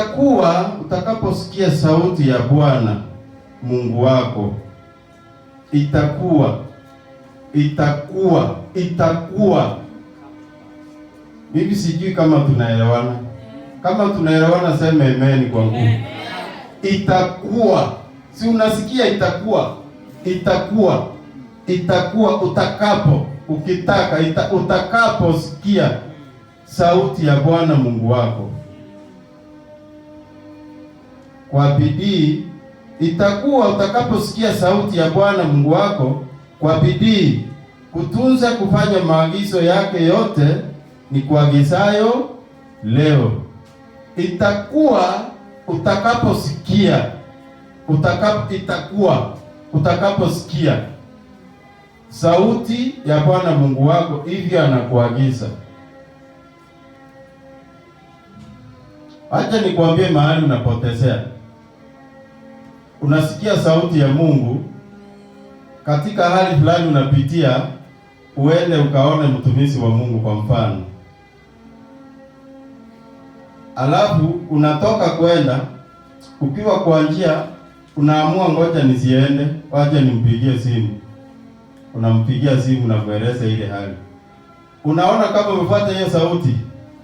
Itakuwa utakaposikia sauti ya Bwana Mungu wako, itakuwa. Mimi sijui kama tunaelewana. Kama tunaelewana sema amen kwa nguvu. Itakuwa. Si unasikia itakuwa? Itakuwa utakapo, ukitaka, utakaposikia sauti ya Bwana Mungu wako kwa bidii. Itakuwa utakaposikia sauti ya Bwana Mungu wako kwa bidii, kutunza kufanya maagizo yake yote ni kuagizayo leo. Itakuwa utakaposikia, utakaposikia sauti ya Bwana Mungu wako hivyo anakuagiza. Acha nikwambie mahali unapotezea. Unasikia sauti ya Mungu katika hali fulani unapitia, uende ukaone mtumishi wa Mungu kwa mfano. Alafu unatoka kwenda, ukiwa kwa njia unaamua ngoja nisiende, wacha nimpigie simu. Unampigia simu na kueleza ile hali. Unaona kama umefuata hiyo sauti?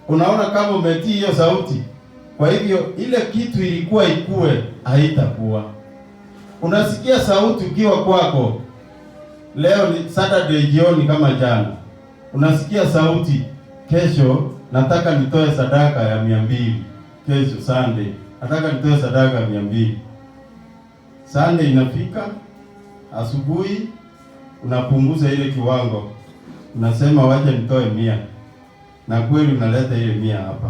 Unaona kama umetii hiyo sauti? Kwa hivyo ile kitu ilikuwa ikue, haitakuwa. Unasikia sauti ukiwa kwako. Leo ni Saturday jioni kama jana. Unasikia sauti, kesho nataka nitoe sadaka ya 200. Kesho Sunday nataka nitoe sadaka ya 200. Sunday inafika, asubuhi unapunguza ile kiwango. Unasema wacha nitoe 100. Na kweli unaleta ile 100 hapa.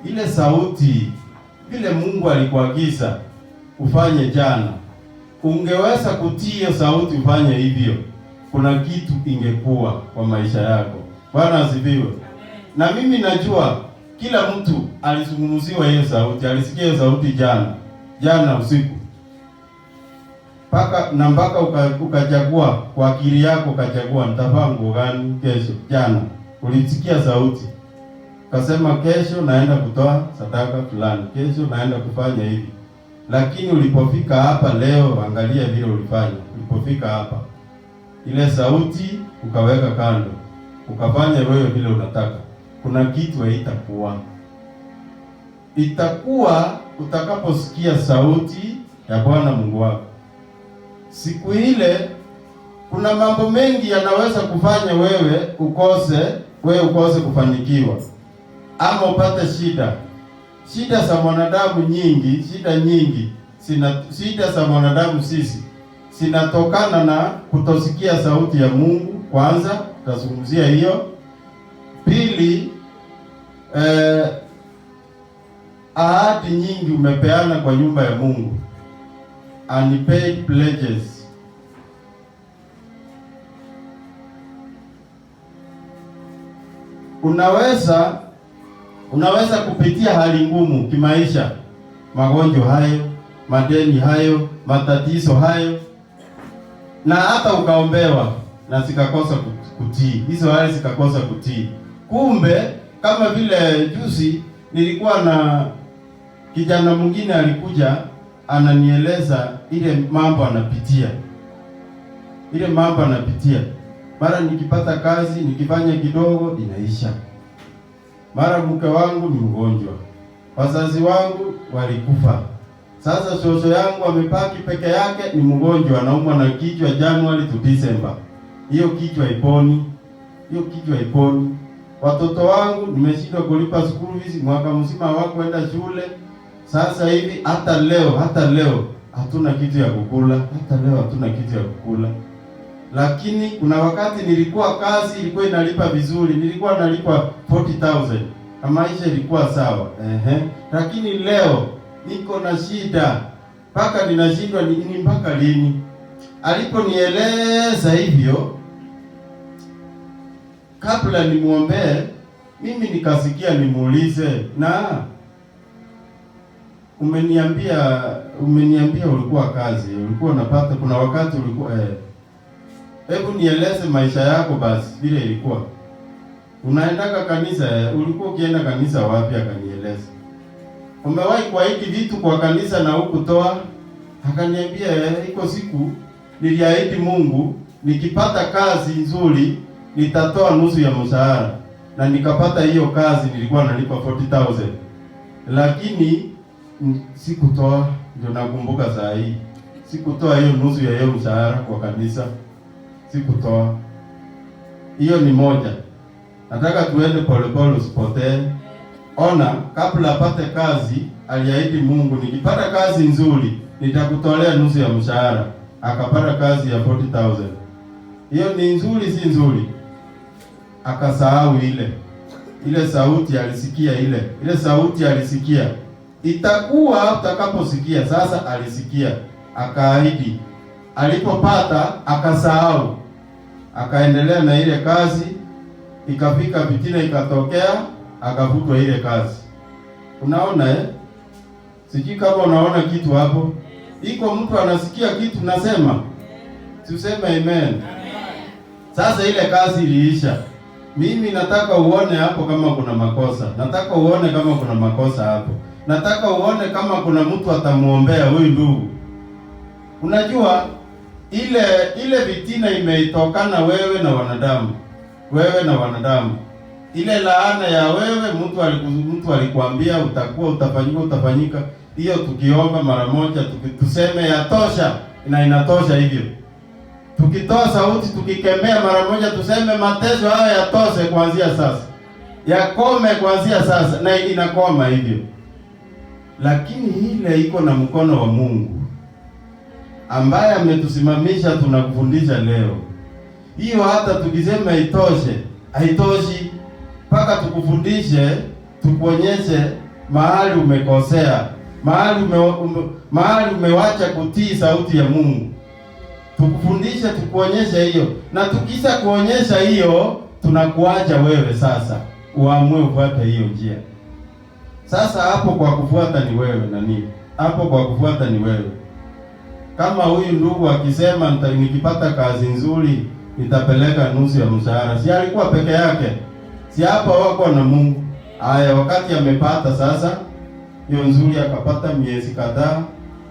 Ile sauti vile Mungu alikuagiza ufanye jana, ungeweza kutii sauti ufanye hivyo, kuna kitu ingekuwa kwa maisha yako. Bwana asifiwe. Na mimi najua kila mtu alizungumziwa hiyo sauti, alisikia hiyo sauti jana usiku. Mpaka ukachagua kwa akili yako, ukachagua nitavaa nguo gani kesho. Jana ulisikia sauti, ukasema kesho naenda kutoa sadaka fulani, kesho naenda kufanya hivi. Lakini ulipofika hapa leo, angalia vile ulifanya. Ulipofika hapa, ile sauti ukaweka kando, ukafanya wewe vile unataka. Kuna kitu haitakuwa. Itakuwa utakaposikia sauti ya Bwana Mungu wako. Siku ile kuna mambo mengi yanaweza kufanya wewe ukose kufanikiwa, ama upate shida. Shida za mwanadamu nyingi, shida za mwanadamu sisi zinatokana na kutosikia sauti ya Mungu. Kwanza tutazungumzia hiyo. Pili, ahadi nyingi umepeana kwa nyumba ya Mungu, unpaid pledges. Unaweza kupitia hali ngumu kimaisha, magonjwa hayo, madeni hayo, matatizo hayo, na hata ukaombewa na zikakosa kutii. Hizo hali zikakosa kutii. Kumbe kama vile juzi nilikuwa na kijana mwingine alikuja ananieleza ile mambo anapitia. Mara nikipata kazi, nikifanya kidogo inaisha. Mara mke wangu ni mgonjwa. Wazazi wangu walikufa. Sasa shosho yangu amepaki peke yake, ni mgonjwa, anaumwa na kichwa January to December. Hiyo kichwa iponi. Watoto wangu nimeshindwa kulipa school fees, mwaka mzima hawakwenda shule. Sasa hivi hata leo hatuna kitu ya kukula. Lakini kuna wakati nilikuwa kazi ilikuwa inalipa vizuri, nilikuwa nalipa 40,000 na maisha ilikuwa sawa. Lakini leo niko na shida, mpaka ninashindwa ni mpaka lini. Aliponieleza hivyo, kabla nimuombee, mimi nikasikia nimuulize, na umeniambia ulikuwa kazi, ulikuwa unapata, kuna wakati ulikuwa hebu nieleze maisha yako basi vile ilikuwa. Unaendaka kanisa, ulikuwa ukienda kanisa wapi? Akanieleza. umewahi kuahidi vitu kwa kanisa na hukutoa? Akaniambia iko siku niliahidi Mungu nikipata kazi nzuri nitatoa nusu ya mshahara, na nikapata hiyo kazi, nilikuwa nalipa 40,000 lakini sikutoa. Ndio nakumbuka saa hii sikutoa hiyo nusu ya hiyo mshahara kwa kanisa, sikutoa. Hiyo ni moja. Nataka tuende polepole, usipotee. Ona, kabla apate kazi aliahidi Mungu, nikipata kazi nzuri nitakutolea nusu ya mshahara. Akapata kazi ya 40,000. Hiyo ni nzuri, si nzuri? Akasahau ile sauti alisikia, ile sauti alisikia. Itakuwa utakaposikia. Sasa alisikia, akaahidi. Alipopata akasahau, akaendelea na ile kazi. Ikafika fitina ikatokea, akavutwa ile kazi. Unaona Sijui kama unaona kitu hapo. Iko mtu anasikia kitu nasema. Tuseme amen. Sasa ile kazi iliisha. Mimi nataka uone hapo kama kuna makosa. Nataka uone kama kuna makosa hapo. Nataka uone kama kuna mtu atamuombea huyu ndugu. Unajua ile vitina imeitokana wewe na wanadamu. Wewe na wanadamu. Ile laana ya wewe mtu alikuambia utafanyika. Hiyo tukiomba mara moja tuseme yatosha, na inatosha hivyo. Tukitoa sauti tukikemea mara moja tuseme mateso haya yatoshe kuanzia sasa. Yakome kuanzia sasa, na inakoma hivyo. Lakini ile iko na mkono wa Mungu ambaye ametusimamisha, tunakufundisha leo. Hiyo hata tukisema itoshe, haitoshi. Paka tukufundishe, tukuonyeshe mahali umekosea, mahali umewacha kutii sauti ya Mungu. Tukufundishe, tukuonyeshe hiyo. Na tukisha kuonyesha hiyo, tunakuacha wewe sasa uamue ufuate hiyo njia. Sasa hapo kwa kufuata ni wewe nani? Hapo kwa kufuata ni wewe. Kama huyu ndugu akisema nikipata kazi nzuri nitapeleka nusu ya mshahara, si alikuwa peke yake? Si hapa wako na Mungu. Haya, wakati amepata sasa hiyo nzuri, akapata miezi kadhaa,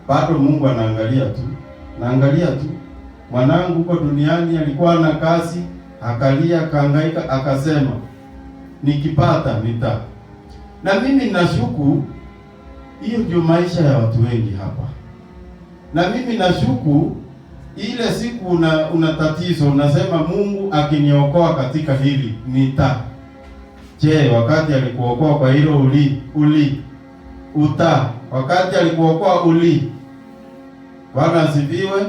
bado Mungu anaangalia tu. Mwanangu huko duniani alikuwa na kazi, akalia, akahangaika, akasema nikipata nita. Na mimi nashuku hiyo ndio maisha ya watu wengi hapa. Na mimi nashuku ile siku una tatizo, unasema Mungu akiniokoa katika hili nita. Je, wakati alikuokoa kwa hilo wakati alikuokoa Bwana asifiwe.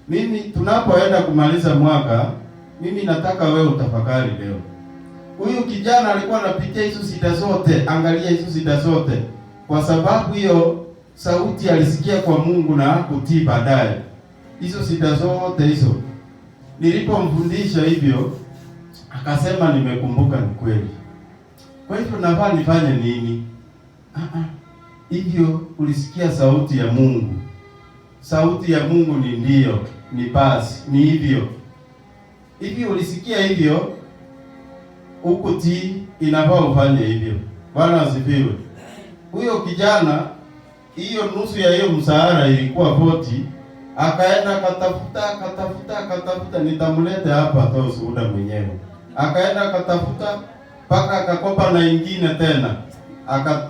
Mimi tunapoenda kumaliza mwaka, mimi nataka wewe utafakari leo. Huyu kijana alikuwa anapitia hizo shida zote, angalia hizo shida zote. Kwa sababu hiyo sauti alisikia kwa Mungu na hakutii baadaye. Hizo shida zote hizo. Nilipomfundisha hivyo, akasema nimekumbuka, ni kweli. Kwa hivyo nafaa nifanye nini? Hivyo ulisikia sauti ya Mungu. Sauti ya Mungu ni ndio, ni basi, ni hivyo. Hivyo ulisikia hivyo, ukutii, inafaa ufanye hivyo. Bwana asifiwe. Huyo kijana, hiyo nusu ya hiyo mshahara ilikuwa 40, akaenda katafuta, nitamlete hapa atoe ushuhuda mwenyewe. Akaenda katafuta mpaka akakopa na ingine tena.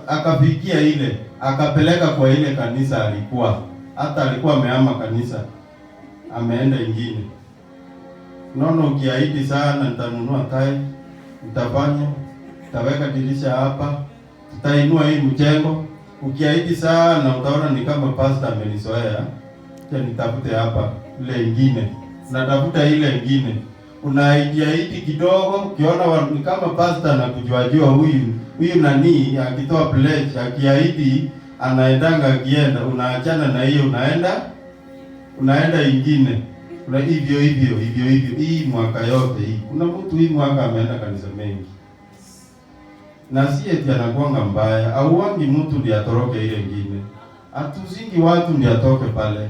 Akafikia ile, akapeleka kwa ile kanisa alikuwa. Hata alikuwa amehama kanisa, ameenda ingine. Nono, ukiahidi sana nitanunua tai, nitafanya, nitaweka dirisha hapa, tutainua hii mjengo. Ukiahidi sana utaona ni kama pastor amenizoea. Kisha nitafute hapa ile ingine. Natafuta ile ingine. Unaahidi kidogo, ukiona ni kama pastor na kujua huyu nani akitoa pledge, akiahidi anaendanga, akienda unaachana na hiyo, unaenda ingine. Una hivyo hii mwaka yote hii. Kuna mtu hii mwaka ameenda kanisa mengi. Na si eti anakuanga mbaya, au wangi mtu ndiye atoroke ile ingine. Atuzingi watu ndiye atoke pale.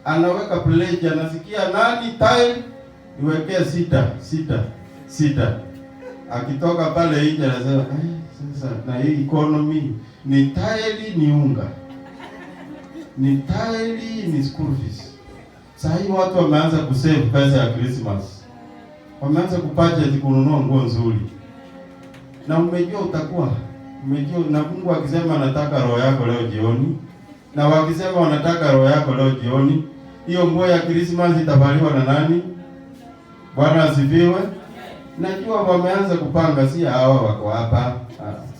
Anaweka pledge, anasikia nani tile niwekee sita. Akitoka pale nje anasema sasa na hii economy ni taili, ni unga, ni taili, ni school fees. Sasa hivi watu wameanza kusave pesa ya Christmas, wameanza kubudget kununua nguo nzuri, na umejua na Mungu akisema anataka roho yako leo jioni, na wakisema wanataka roho yako leo jioni, hiyo nguo ya Christmas itavaliwa na nani? Bwana asifiwe. Najua wameanza kupanga, si hawa wako hapa,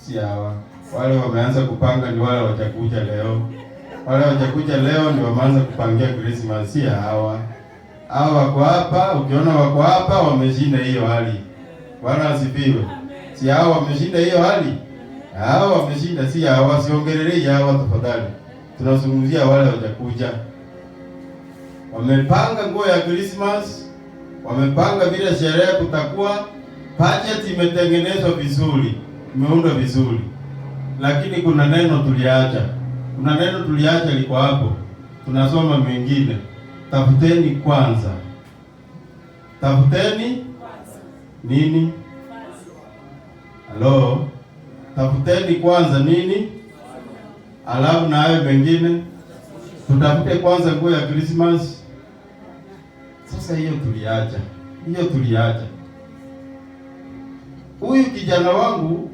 si hawa. Wale wameanza kupanga ni wale watakuja leo. Wale watakuja leo ndio wameanza kupangia Christmas, si hawa. Hawa wako hapa, ukiona wako hapa wameshinda hiyo hali. Bwana asifiwe. Si hawa wameshinda hiyo hali? Hawa wameshinda, si hawa. Siongelelei hawa tafadhali. Tunazungumzia wale watakuja. Wamepanga nguo ya Christmas, wamepanga vile sherehe kutakuwa, budget imetengenezwa vizuri, imeundwa vizuri. Lakini kuna neno tuliacha. Kuna neno tuliacha liko hapo. Tunasoma mengine. Tafuteni kwanza. Tafuteni kwanza nini? Halo. Tafuteni kwanza nini? Alafu na hayo mengine tutafute kwanza nguo ya Christmas. Sasa hiyo tuliacha. Huyu kijana wangu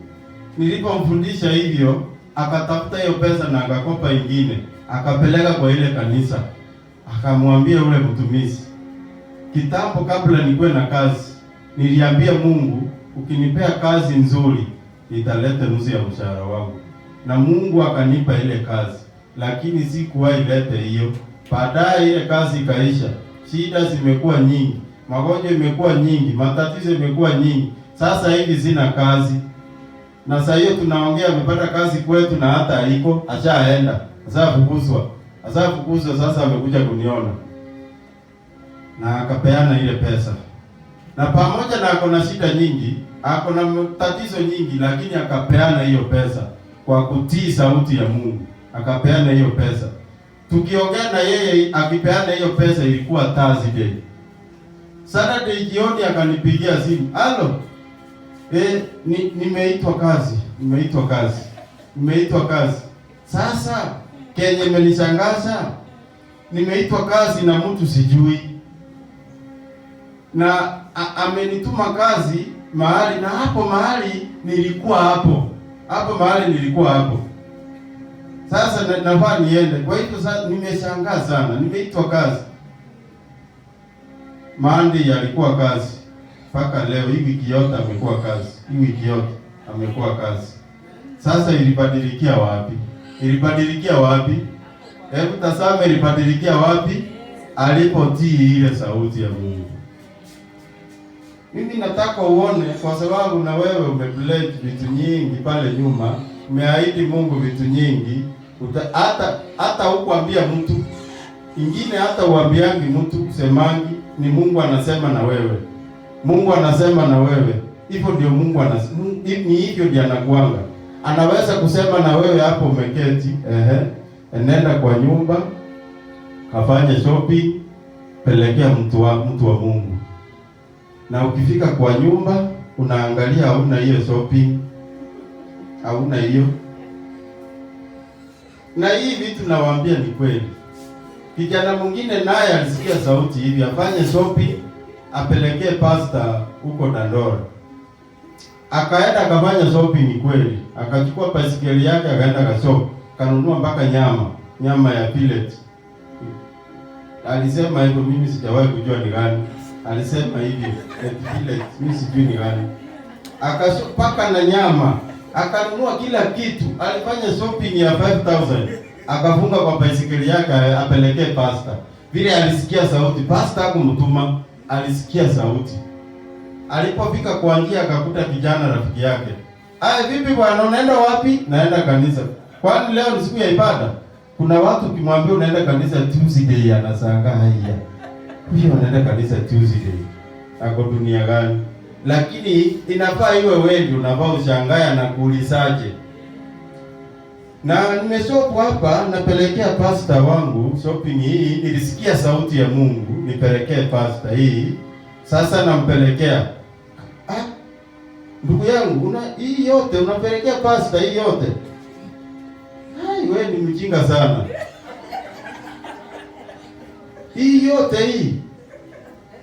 nilipomfundisha hivyo, akatafuta hiyo pesa na akakopa ingine, akapeleka kwa ile kanisa. Akamwambia ule mtumishi, kitambo kabla nikuwe na kazi, niliambia Mungu, ukinipea kazi nzuri, nitaleta nusu ya mshahara wangu. Na Mungu akanipa ile kazi, lakini sikuwahi lete hiyo. Baadaye ile kazi ikaisha. Shida zimekuwa nyingi, magonjwa imekuwa nyingi, matatizo imekuwa nyingi. Sasa hivi sina kazi. Na sasa hiyo tunaongea amepata kazi kwetu na hata haiko, ashaenda. Asafukuzwa. Sasa amekuja kuniona. Na akapeana ile pesa. Na pamoja na ako na shida nyingi, ako na tatizo nyingi, lakini akapeana hiyo pesa kwa kutii sauti ya Mungu. Akapeana hiyo pesa. Tukiongea na yeye akipeana hiyo pesa ilikuwa Thursday. Saturday jioni akanipigia simu. Halo. Nimeitwa kazi. Sasa kenye imenishangaza, nimeitwa kazi na mtu sijui. Na amenituma kazi mahali, na hapo mahali nilikuwa hapo. Sasa nafaa niende. Kwa hivyo sasa nimeshangaa sana. Nimeitwa kazi. Monday alikuwa kazi. Paka leo hii wiki yote amekuwa kazi. Sasa ilibadilikia wapi? Hebu tazama ilibadilikia wapi? Alipotii ile sauti ya Mungu. Mimi nataka uone, kwa sababu na wewe umepledge vitu nyingi pale nyuma, umeahidi Mungu vitu nyingi, hata hukuambia mtu ingine, hata uambiangi mtu, semangi, ni Mungu anasema na wewe. Hivyo ndio Mungu ni hivyo ndio anakuanga. Anaweza kusema na wewe hapo umeketi, nenda kwa nyumba, kafanye shopping, pelekea mtu wa Mungu. Na ukifika kwa nyumba, unaangalia hauna hiyo shopping, hauna hiyo. Na hii vitu nawaambia ni kweli. Kijana mwingine naye alisikia sauti hivi, afanye shopping, apelekee pastor huko Dandora. Akaenda akafanya shopping kweli. Akachukua baisikeli yake akaenda kashop, kanunua mpaka nyama ya fillet. Alisema hivyo, mimi sijawahi kujua ni gani. Alisema hivyo, fillet, mimi sijui ni gani. Akashop paka na nyama, akanunua kila kitu. Alifanya shopping ya 5,000. Akafunga kwa baisikeli yake apelekee pastor. Vile alisikia sauti, pastor hakumtuma, alisikia sauti. Alipofika kwa njia akakuta kijana rafiki yake. Vipi bwana, unaenda wapi? Naenda kanisa. Kwani leo ni siku ya ibada? Kuna watu ukimwambia unaenda kanisa Tuesday anashangaa haya. Huyo anaenda kanisa Tuesday. Ako dunia gani? Lakini inafaa iwe wewe ndio unafaa ushangae na kuulizaje. Na nimeshop hapa, napelekea pastor wangu shopping hii, nilisikia sauti ya Mungu, nipelekee pastor hii. Sasa nampelekea. Ndugu yangu, hii yote unapelekea pastor hii yote? wewe ni mjinga sana. Hii yote hii.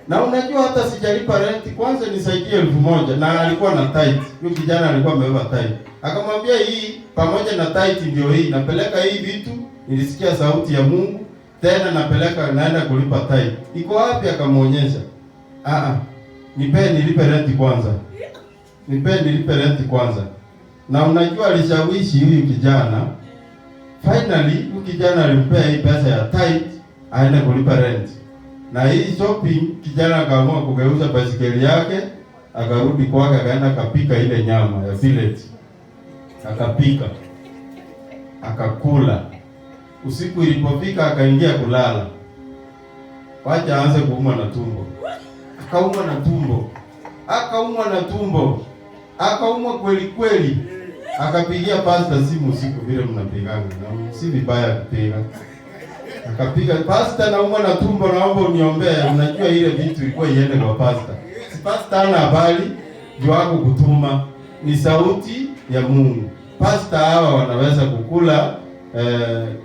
Na unajua hata sijalipa rent, kwanza nisaidie 1000 na alikuwa na tight. Huyo kijana alikuwa amebeba tight. Akamwambia hii pamoja na tight ndio hii. Napeleka hii vitu, nilisikia sauti ya Mungu, tena napeleka naenda kulipa tight. Iko wapi? Akamuonyesha. Nipe nilipe rent kwanza. Nipe nilipe rent kwanza. Na unajua alishawishi huyu kijana. Finally, huyu kijana alimpea hii pesa ya tight aende kulipa rent. Na hii shopping kijana akaamua kugeuza baisikeli yake, akarudi kwake, akaenda akapika ile nyama ya village. Akapika. Akakula. Usiku ilipofika akaingia kulala. Wacha aanze kuumwa na tumbo. Akaumwa na tumbo. Akaumwa na tumbo. Akaumwa kweli kweli. Akapigia pastor simu usiku vile mnapigana. Na si vibaya kupiga. Akapiga, pastor naumwa na tumbo, naomba uniombee. Unajua ile vitu ilikuwa iende kwa pastor. Si pastor ana habari juu wako kutuma, ni sauti ya Mungu. Pastor hawa wanaweza kukula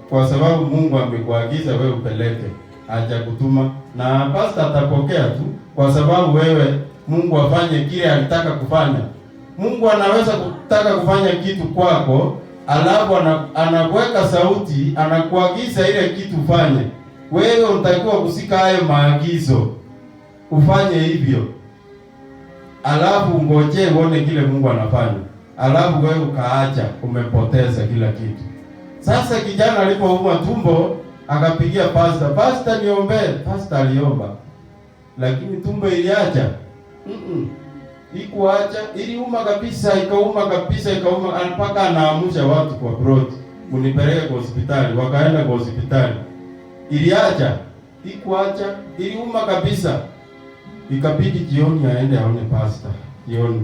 kwa sababu Mungu amekuagiza wewe upeleke, acha kutuma, na pastor atapokea tu kwa sababu wewe Mungu afanye kile alitaka kufanya. Mungu anaweza kutaka kufanya kitu kwako, alafu anakuweka sauti, anakuagiza ile kitu ufanye. Wewe unatakiwa kusika hayo maagizo, ufanye hivyo, alafu ngoje uone kile Mungu anafanya, alafu wewe ukaacha, umepoteza kila kitu. Sasa kijana alipoumwa tumbo akapigia pastor, pastor niombee. Pastor aliomba, lakini tumbo iliacha. Ikuacha, iliuma kabisa, ikauma kabisa, ikauma mpaka anaamusha watu kwa broad, munipeleke kwa hospitali. Wakaenda kwa hospitali, iliacha. Ikuacha, iliuma kabisa. Ikabidi jioni aende aone pastor. Jioni,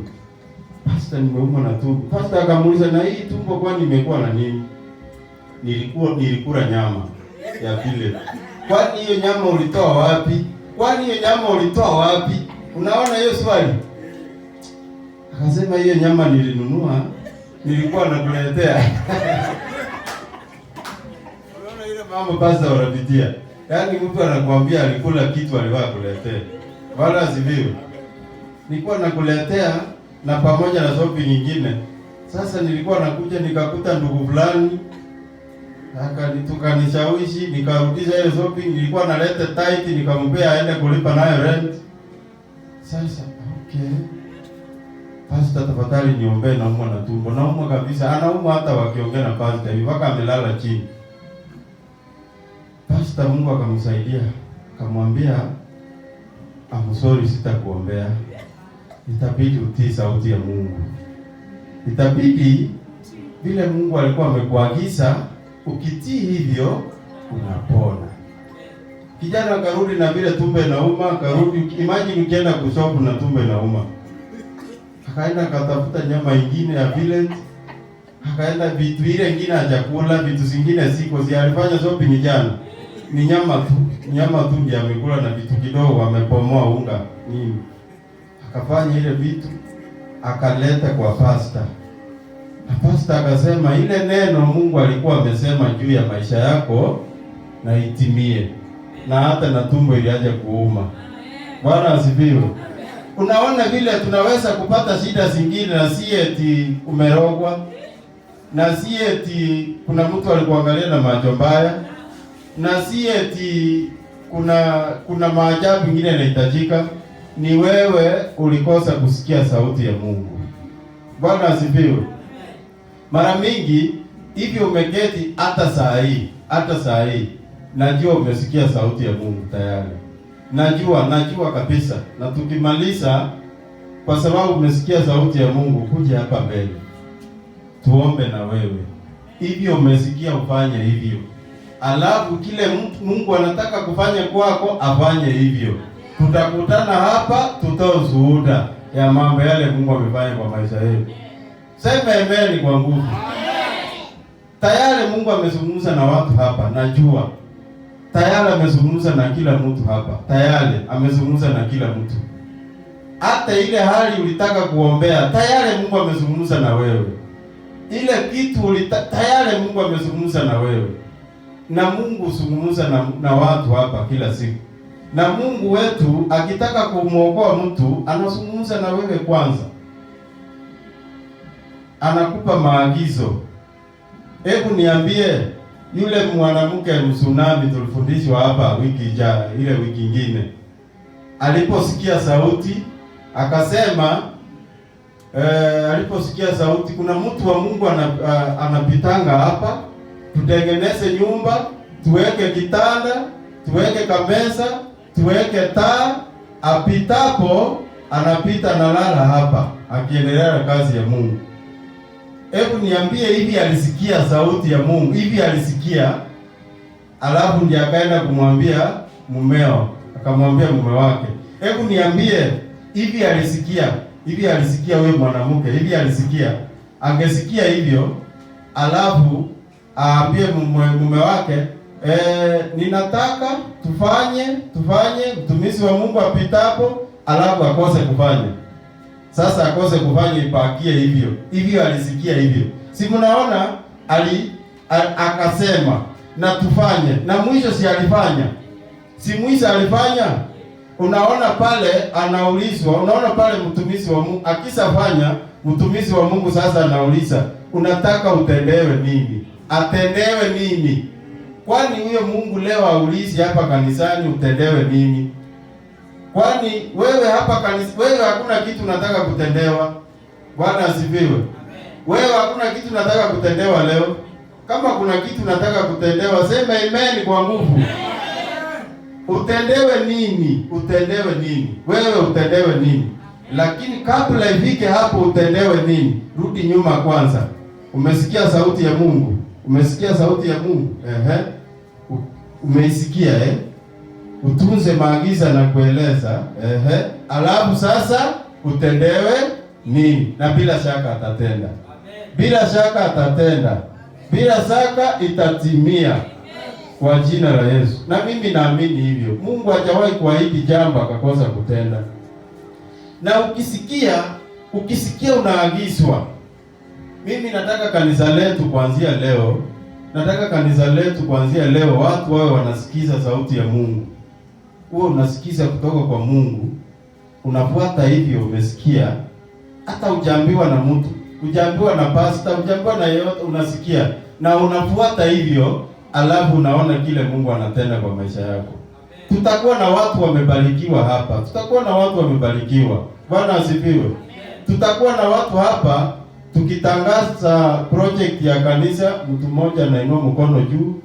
pastor, nimeumwa na tumbo. Pastor akamuuliza, na hii tumbo kwani imekuwa na nini? Nilikula nyama ya vile. Kwani hiyo nyama ulitoa wapi? Kwani hiyo nyama ulitoa wapi? Unaona hiyo swali? Akasema hiyo nyama nilinunua, nilikuwa nakuletea. Unaona ile mambo pasta wanapitia. Yaani mtu anakuambia alikula kitu aliwaa kuletea. Wala sivyo. Nilikuwa nakuletea na pamoja na shopping nyingine. Sasa nilikuwa nakuja nikakuta ndugu fulani tukanishawishi, nikarudisha ile shopping, nilikuwa naleta tight, nikampea aende kulipa nayo rent. Sasa okay. Pastor, tafadhali niombee, naumwa na tumbo. Naumwa kabisa. Anaumwa hata wakiongea na pastor hivi mpaka amelala chini. Pastor Mungu akamsaidia. Akamwambia, I'm sorry, sitakuombea. Itabidi utii sauti ya Mungu. Itabidi vile Mungu alikuwa amekuagiza, ukitii hivyo unapona. Kijana akarudi na vile tumbo inauma, akarudi. Imagine ukienda kushop na tumbo inauma. Akaenda akatafuta nyama ingine ya village. Akaenda vitu ile ingine hajakula, vitu zingine ziko alifanya shopping jana. Ni nyama tu. Nyama tu ndiyo amekula na vitu kidogo amepomoa unga nini. Akafanya ile vitu akaleta kwa pastor. Na pastor akasema ile neno Mungu alikuwa amesema juu ya maisha yako na itimie. Na hata na tumbo iliaje kuuma. Bwana asifiwe. Unaona vile tunaweza kupata shida zingine na si eti umerogwa, na si eti kuna mtu alikuangalia na macho mbaya, na si eti kuna maajabu mengine yanahitajika. Ni wewe ulikosa kusikia sauti ya Mungu. Bwana asifiwe. Mara mingi hivi umeketi hata saa hii najua umesikia sauti ya Mungu tayari. Najua kabisa. Na tukimaliza, kwa sababu umesikia sauti ya Mungu, kuja hapa mbele tuombe na wewe. Hivyo umesikia, ufanye hivyo. Alafu kile Mungu anataka kufanya kwako afanye hivyo. Tutakutana hapa, tutoe ushuhuda ya mambo yale Mungu amefanya kwa maisha yetu. Sema amen kwa nguvu. Tayari Mungu amezungumza na watu hapa, najua. Tayari amezungumza na kila mtu hapa. Tayari amezungumza na kila mtu. Hata ile hali ulitaka kuombea, tayari Mungu amezungumza na wewe. ile kitu tayari Mungu amezungumza na wewe, na Mungu huzungumza na watu hapa kila siku, na Mungu wetu akitaka kumwokoa mtu anazungumza na wewe kwanza, anakupa maagizo. Hebu niambie, yule mwanamke msunami tulifundishwa hapa wiki ingine, aliposikia sauti akasema, aliposikia sauti, kuna mtu wa Mungu anapitanga hapa, tutengeneze nyumba, tuweke kitanda, tuweke kameza, tuweke taa, apitapo anapita na lala hapa akiendelea kazi ya Mungu. Hebu niambie, hivi alisikia sauti ya Mungu? Hivi alisikia? Alafu ndiye akaenda kumwambia mumeo, akamwambia mume wake. Hebu niambie, hivi alisikia? Hivi alisikia wewe mwanamke? Hivi alisikia? Angesikia hivyo, alafu aambie mume wake, ninataka tufanye, mtumishi wa Mungu apitapo, alafu akose kufanya. Sasa akose kufanya, ipakie hivyo alisikia hivyo. Si mnaona akasema na tufanye, na mwisho si alifanya? Si mwisho alifanya? Unaona pale anaulizwa, unaona pale mtumishi wa Mungu akisafanya, mtumishi wa Mungu sasa anauliza, unataka utendewe nini? Atendewe nini? Kwani huyo Mungu leo aulizi hapa kanisani utendewe nini? Kwani wewe hapa kanisa, wewe hakuna kitu unataka kutendewa? Bwana asifiwe. Wewe hakuna kitu unataka kutendewa leo? Kama kuna kitu unataka kutendewa, sema amen kwa nguvu. Utendewe nini? Utendewe nini? Wewe utendewe nini? Lakini kabla ifike hapo utendewe nini, rudi nyuma kwanza. Umesikia sauti ya Mungu? Umesikia sauti ya Mungu? Umeisikia utunze maagizo na kueleza. Alafu sasa utendewe nini? Na bila shaka atatenda. Bila shaka atatenda. Bila shaka itatimia kwa jina la Yesu. Na mimi naamini hivyo. Mungu hajawahi kuahidi jambo akakosa kutenda. Na ukisikia unaagizwa. Mimi nataka kanisa letu kuanzia leo, watu wawe wanasikiza sauti ya Mungu. Wewe unasikiza kutoka kwa Mungu, unafuata hivyo. Umesikia, hata hujaambiwa na mtu, hujaambiwa na pastor, hujaambiwa na yeyote, unasikia na unafuata hivyo, alafu unaona kile Mungu anatenda kwa maisha yako. Tutakuwa na watu wamebarikiwa hapa, tutakuwa na watu wamebarikiwa. Bwana asifiwe. Tutakuwa na watu hapa tukitangaza project ya kanisa, mtu mmoja anainua mkono juu,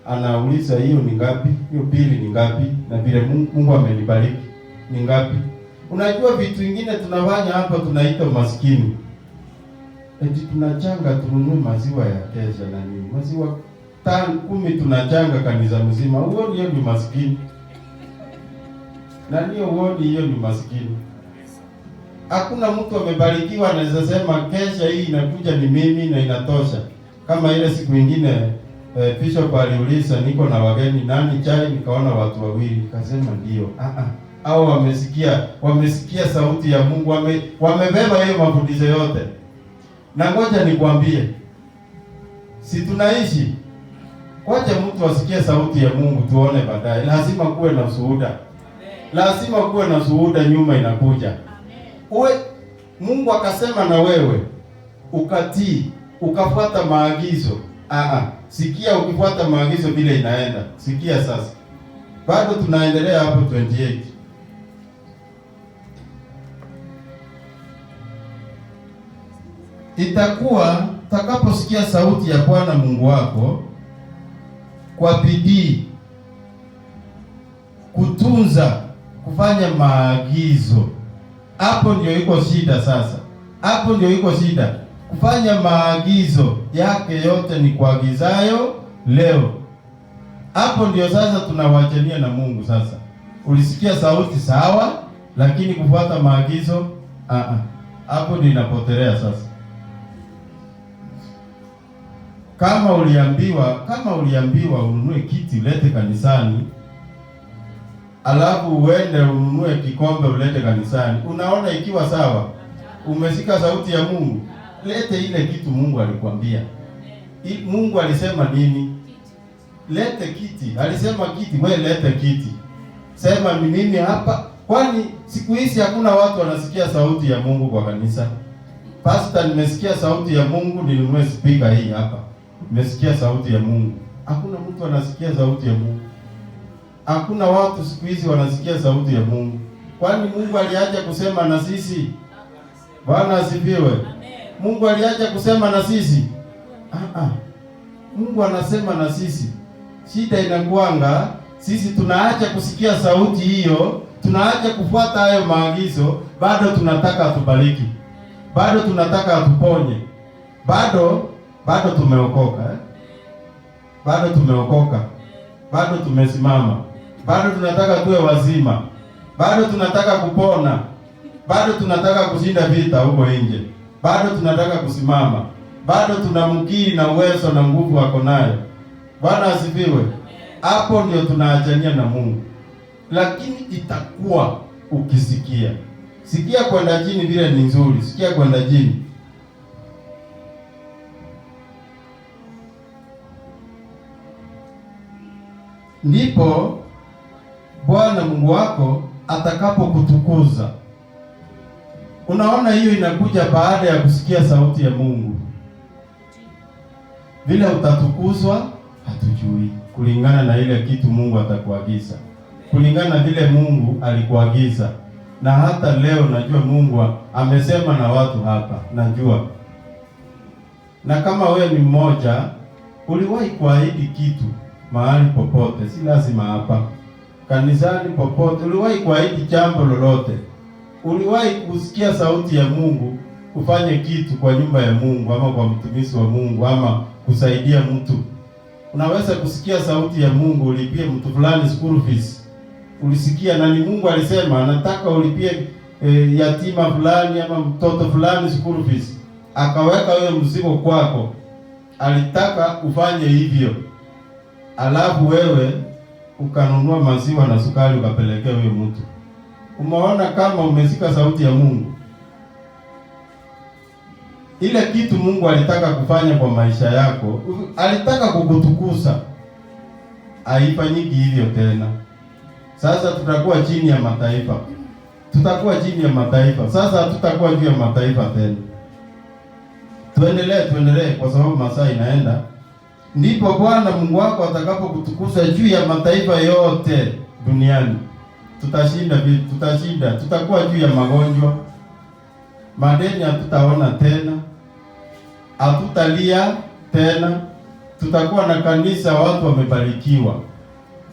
anauliza hiyo ni ngapi? Hiyo bili ni ngapi? Na vile Mungu amenibariki ni ngapi? Unajua vitu vingine tunafanya hapa tunaita maskini. Eti tunachanga tununue maziwa ya kesha na nini? Maziwa 10 tunachanga kanisa mzima. Hiyo ni maskini. Na hiyo ni maskini. Hakuna mtu amebarikiwa anaweza sema kesha hii inakuja ni mimi na inatosha. Kama ile siku nyingine Bishop aliuliza niko na wageni nani chai, nikaona watu wawili, kasema ndio. Au wamesikia sauti ya Mungu, wamebeba hiyo mafundisho yote. Na ngoja nikwambie, si tunaishi ngoja mtu asikie sauti ya Mungu tuone baadaye. Lazima kuwe na ushuhuda. Lazima kuwe na ushuhuda, nyuma inakuja. Mungu akasema na wewe ukatii, ukafuata maagizo. Sikia, ukifuata maagizo vile inaenda. Sikia sasa. Bado tunaendelea hapo 28. Itakuwa utakaposikia sauti ya Bwana Mungu wako kwa bidii kutunza kufanya maagizo. Hapo ndio iko shida sasa. Hapo ndio iko shida. Kufanya maagizo yake yote ni kuagizayo leo. Hapo ndio sasa tunawachania na Mungu sasa. Ulisikia sauti sawa, lakini kufuata maagizo hapo ndio inapotelea sasa. Kama uliambiwa ununue kiti ulete kanisani, alafu uende ununue kikombe ulete kanisani, unaona ikiwa sawa? Umeshika sauti ya Mungu? lete ile kitu Mungu alikwambia. Mungu alisema nini? Lete kiti. Alisema kiti, wewe lete kiti. Sema ni mimi hapa. Kwani siku hizi hakuna watu wanasikia sauti ya Mungu kwa kanisa? Pastor, nimesikia sauti ya Mungu, nilinunue speaker hii hapa. Nimesikia sauti ya Mungu. Hakuna mtu anasikia sauti ya Mungu. Hakuna watu siku hizi wanasikia sauti ya Mungu. Kwani Mungu aliacha kusema na sisi? Bwana asifiwe. Mungu aliacha kusema na sisi? Mungu anasema na sisi. Shida inakuanga sisi tunaacha kusikia sauti hiyo, tunaacha kufuata hayo maagizo, bado tunataka atubariki. Bado tunataka atuponye. Bado tumeokoka Bado tumeokoka. Bado tumesimama. Bado tunataka tuwe wazima. Bado tunataka kupona. Bado tunataka kushinda vita huko nje. Bado tunataka kusimama. Bado tunamkiri na uwezo na nguvu wako nayo. Bwana asifiwe. Hapo ndio tunaachania na Mungu. Lakini itakuwa ukisikia. Sikia kwenda chini vile ni nzuri. Sikia kwenda chini. Ndipo Bwana Mungu wako atakapokutukuza. Unaona, hiyo inakuja baada ya kusikia sauti ya Mungu. Vile utatukuzwa hatujui, kulingana na ile kitu Mungu atakuagiza, kulingana vile Mungu alikuagiza. Na hata leo najua Mungu amesema na watu hapa, najua. Na kama wewe ni mmoja uliwahi kuahidi kitu mahali popote, si lazima hapa kanisani, popote uliwahi kuahidi jambo lolote, uliwahi kusikia sauti ya Mungu ufanye kitu kwa nyumba ya Mungu ama kwa mtumishi wa Mungu ama kusaidia mtu. Unaweza kusikia sauti ya Mungu ulipie mtu fulani school fees. Ulisikia na ni Mungu alisema anataka ulipie yatima fulani ama mtoto fulani school fees. Akaweka wewe mzigo kwako. Alitaka ufanye hivyo. Alafu wewe ukanunua maziwa na sukari ukapelekea huyo mtu. Umeona kama umesikia sauti ya Mungu? Ile kitu Mungu alitaka kufanya kwa maisha yako, alitaka kukutukuza, haifanyiki hivyo tena. Sasa tutakuwa chini ya mataifa. Tutakuwa chini ya mataifa. Sasa hatutakuwa juu ya mataifa tena. Tuendelee kwa sababu masaa inaenda. Ndipo Bwana Mungu wako atakapokutukuza juu ya mataifa yote duniani. Tutashinda. Tutakuwa juu ya magonjwa. Madeni hatutaona tena. Hatutalia tena. Tutakuwa na kanisa watu wamebarikiwa.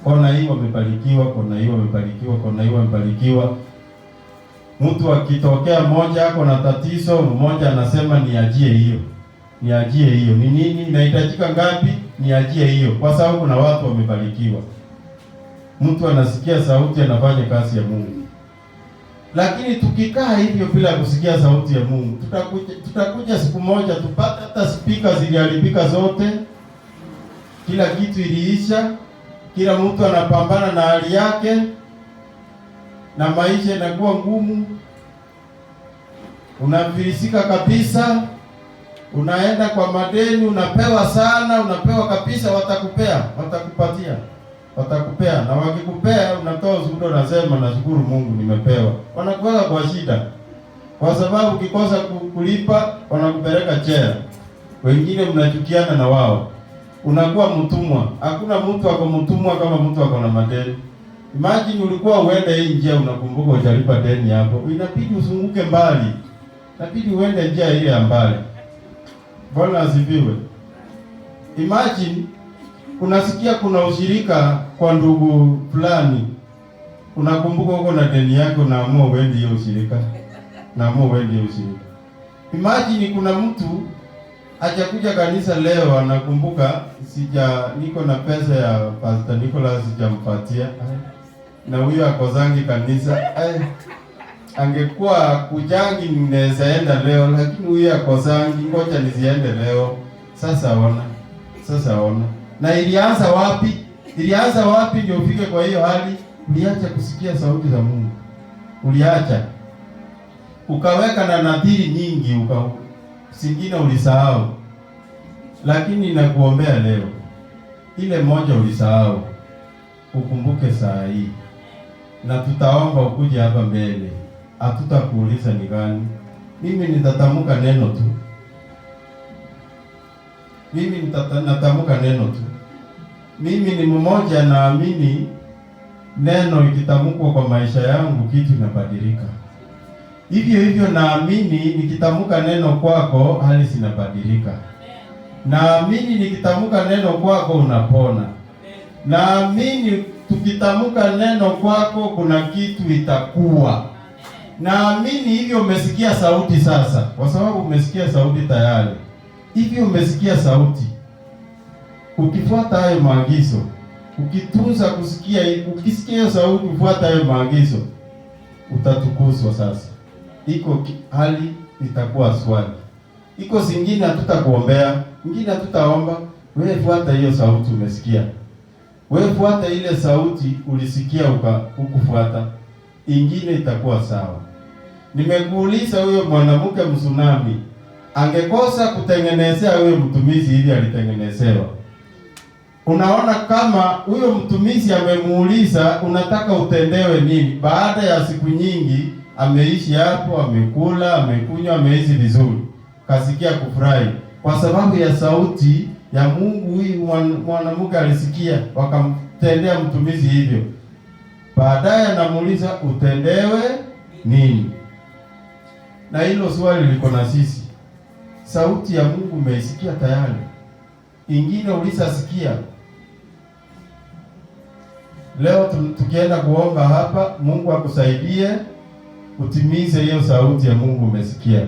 Kona hii wamebarikiwa, kona hii wamebarikiwa, kona hii wamebarikiwa. Mtu akitokea mmoja ako na tatizo, mmoja anasema niajie hiyo. Niajie hiyo. Ni nini? Inahitajika ngapi? Niajie hiyo. Kwa sababu kuna watu wamebarikiwa. Mtu anasikia sauti, anafanya kazi ya Mungu. Lakini tukikaa hivyo bila kusikia sauti ya Mungu, tutakuja siku moja tupate hata speaker ziliharibika zote. Kila kitu iliisha. Kila mtu anapambana na hali yake. Na maisha yanakuwa ngumu. Unafilisika kabisa. Unaenda kwa madeni, unapewa sana, unapewa kabisa, watakupea. Na wakikupea unatoa ushuhuda, unasema nashukuru Mungu nimepewa. Wanakuweka kwa shida. Kwa sababu ukikosa kulipa wanakupeleka jela. Wengine mnachukiana na wao. Unakuwa mtumwa. Hakuna mtu ako mtumwa kama mtu ako na madeni. Imagine ulikuwa uende hii njia, unakumbuka hujalipa deni hapo. Inabidi uzunguke mbali. Inabidi uende njia ile ya mbali. Bwana asifiwe. Imagine unasikia kuna ushirika kwa ndugu fulani. Unakumbuka uko na deni yako, unaamua uende hiyo ushirika. Imagine kuna mtu hajakuja kanisa leo, anakumbuka niko na pesa ya Pastor Nicholas sijampatia. Na huyo akozangi kanisa. Angekuwa kujangi ninaweza enda leo, lakini huyo akozangi, ngoja nisiende leo. Sasa ona. Na ilianza wapi ndio ufike kwa hiyo hali? Uliacha kusikia sauti za Mungu. Uliacha. Ukaweka na nadhiri nyingi zingine ulisahau, lakini nakuombea leo ile moja ulisahau ukumbuke saa hii, na tutaomba ukuje hapa mbele, hatutakuuliza ni gani. Mimi nitatamka neno tu, natamka neno tu. Mimi ni mmoja, naamini neno ikitamkwa kwa maisha yangu kitu inabadilika. Hivyo naamini nikitamka neno kwako hali zinabadilika. Naamini nikitamka neno kwako unapona. Naamini tukitamka neno kwako kuna kitu itakuwa. Naamini hivyo. Umesikia sauti sasa, kwa sababu umesikia sauti tayari. Hivyo umesikia sauti. Ukifuata hayo maagizo, ukitunza kusikia, ukisikia hiyo sauti ufuata hayo maagizo, utatukuzwa sasa. Iko hali itakuwa swali. Iko zingine hatutakuombea, ingine hatutaomba. Wewe fuata hiyo sauti umesikia. Wewe fuata ile sauti ulisikia ukufuata. Ingine itakuwa sawa. Nimekuuliza huyo mwanamke Msunami angekosa kutengenezea huyo mtumishi hivi alitengenezewa. Unaona kama huyo mtumishi amemuuliza unataka utendewe nini? Baada ya siku nyingi ameishi hapo, amekula, amekunywa, ameishi vizuri. Kasikia kufurahi kwa sababu ya sauti ya Mungu. Huyu mwanamke alisikia, wakamtendea mtumishi hivyo. Baadaye anamuuliza utendewe nini? Na hilo swali liko na sisi. Sauti ya Mungu umeisikia tayari. Ingine ulisasikia. Leo tukienda kuomba hapa, Mungu akusaidie utimize hiyo sauti ya Mungu umesikia.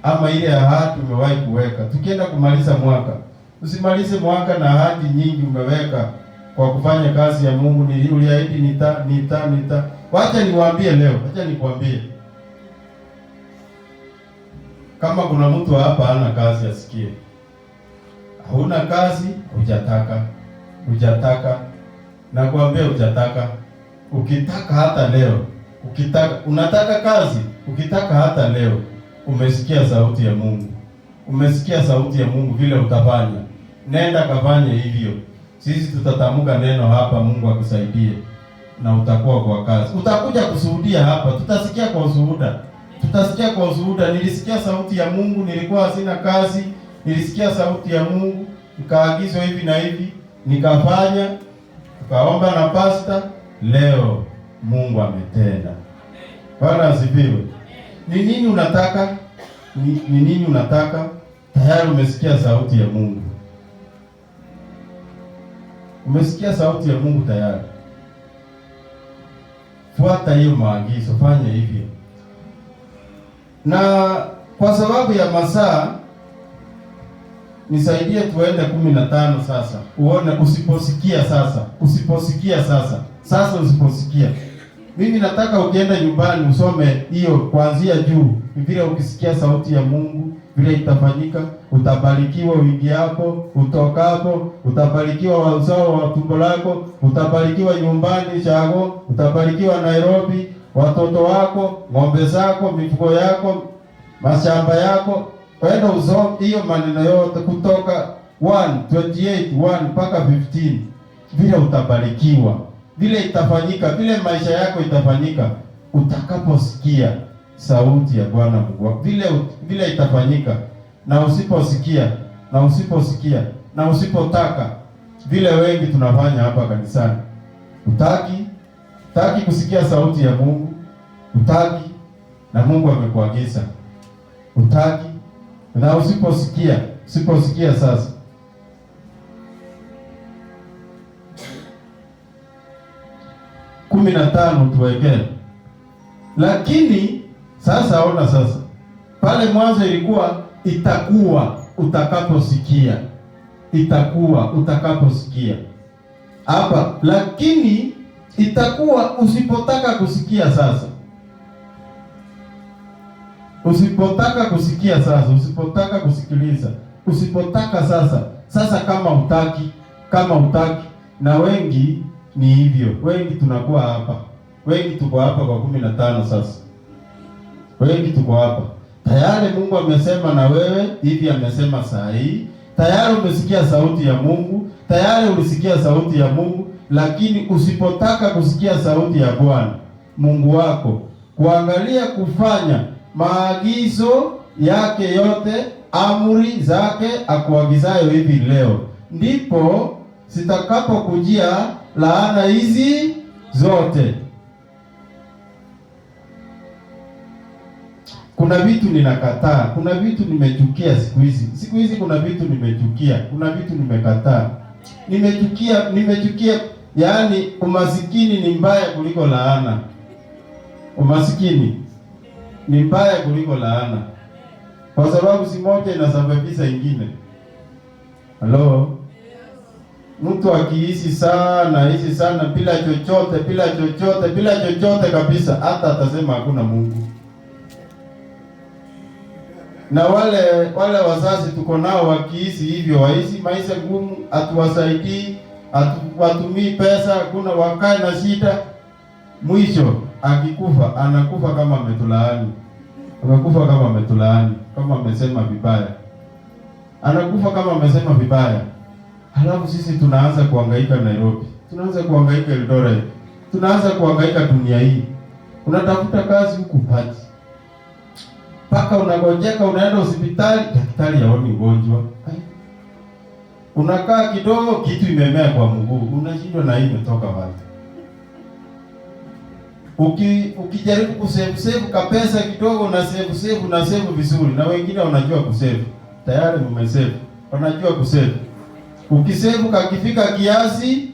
Ama ile ahadi umewahi kuweka. Tukienda kumaliza mwaka, usimalize mwaka na ahadi nyingi umeweka kwa kufanya kazi ya Mungu. Uliahidi nita. Wacha niwaambie leo, wacha nikwambie. Kama kuna mtu hapa hana kazi asikie. Huna kazi, hujataka. Nakwambia hujataka. Ukitaka hata leo, unataka kazi, ukitaka hata leo, umesikia sauti ya Mungu. Umesikia sauti ya Mungu vile utafanya. Nenda kafanye hivyo. Sisi tutatamka neno hapa, Mungu akusaidie na utakuwa kwa kazi. Utakuja kushuhudia hapa, tutasikia kwa ushuhuda. Nilisikia sauti ya Mungu, nilikuwa sina kazi, nilisikia sauti ya Mungu, nikaagizwa hivi na hivi, nikafanya, tukaomba na pasta, leo Mungu ametenda. Bwana asifiwe. Ni nini unataka? Ni nini unataka? Tayari umesikia sauti ya Mungu. Umesikia sauti ya Mungu tayari. Fuata hiyo maagizo, fanya hivyo. Na kwa sababu ya masaa, nisaidie tuende 15 sasa. Uone usiposikia sasa. Mimi nataka ukienda nyumbani usome hiyo kuanzia juu. Vile ukisikia sauti ya Mungu, vile itafanyika, utabarikiwa uingiapo, utokapo, utabarikiwa uzao wa tumbo lako, utabarikiwa nyumbani chako, utabarikiwa Nairobi, watoto wako, ng'ombe zako, mifugo yako, mashamba yako. Kwenda usome hiyo maneno yote kutoka 1:28 mpaka 15. Vile utabarikiwa, vile itafanyika, vile maisha yako itafanyika utakaposikia sauti ya Bwana Mungu. Vile itafanyika. Na usipotaka vile wengi tunafanya hapa kanisani. Utaki kusikia sauti ya Mungu. Utaki na Mungu amekuagiza. Utaki na usiposikia sasa. Kumi na 15 tuwekee. Lakini sasa ona sasa. Pale mwanzo ilikuwa itakuwa utakaposikia. Hapa lakini itakuwa usipotaka kusikia sasa. Usipotaka kusikiliza. Usipotaka sasa. Sasa kama utaki. Na wengi ni hivyo. Wengi tunakuwa hapa. Wengi tuko hapa kwa 15 sasa. Wengi tuko hapa. Tayari Mungu amesema na wewe, hivi amesema saa hii. Tayari umesikia sauti ya Mungu, tayari ulisikia sauti ya Mungu, lakini usipotaka kusikia sauti ya Bwana Mungu wako, kuangalia kufanya maagizo yake yote, amri zake akuagizayo hivi leo, ndipo sitakapokujia laana hizi zote. Kuna vitu ninakataa, kuna vitu nimechukia siku hizi. Siku hizi kuna vitu nimechukia, kuna vitu nimekataa. Nimechukia, yaani umasikini ni mbaya kuliko laana. Umasikini ni mbaya kuliko laana. Kwa sababu si moja inasababisha ingine. Halo? Mtu akiishi sana bila chochote kabisa, hata atasema hakuna Mungu. Na wale wazazi tuko nao wakiishi hivyo, waishi maisha ngumu, hatuwasaidii, hatuwatumii pesa, hakuna, wakae na shida. Mwisho akikufa anakufa kama ametulaani. Amekufa kama ametulaani, kama amesema vibaya. Anakufa kama amesema vibaya. Halafu sisi tunaanza kuhangaika Nairobi, tunaanza kuhangaika Eldoret, tunaanza kuhangaika dunia hii. Unatafuta kazi huku pati, paka unagojeka, unaenda hospitali, daktari haoni ugonjwa. Unakaa kidogo, kitu imemea kwa mguu, unashindwa na hii imetoka wapi? Ukijaribu kusave kapesa kidogo, na save vizuri, na wengine wanajua kusave. Tayari mmesave, wanajua kusave. Ukisave kakifika kiasi,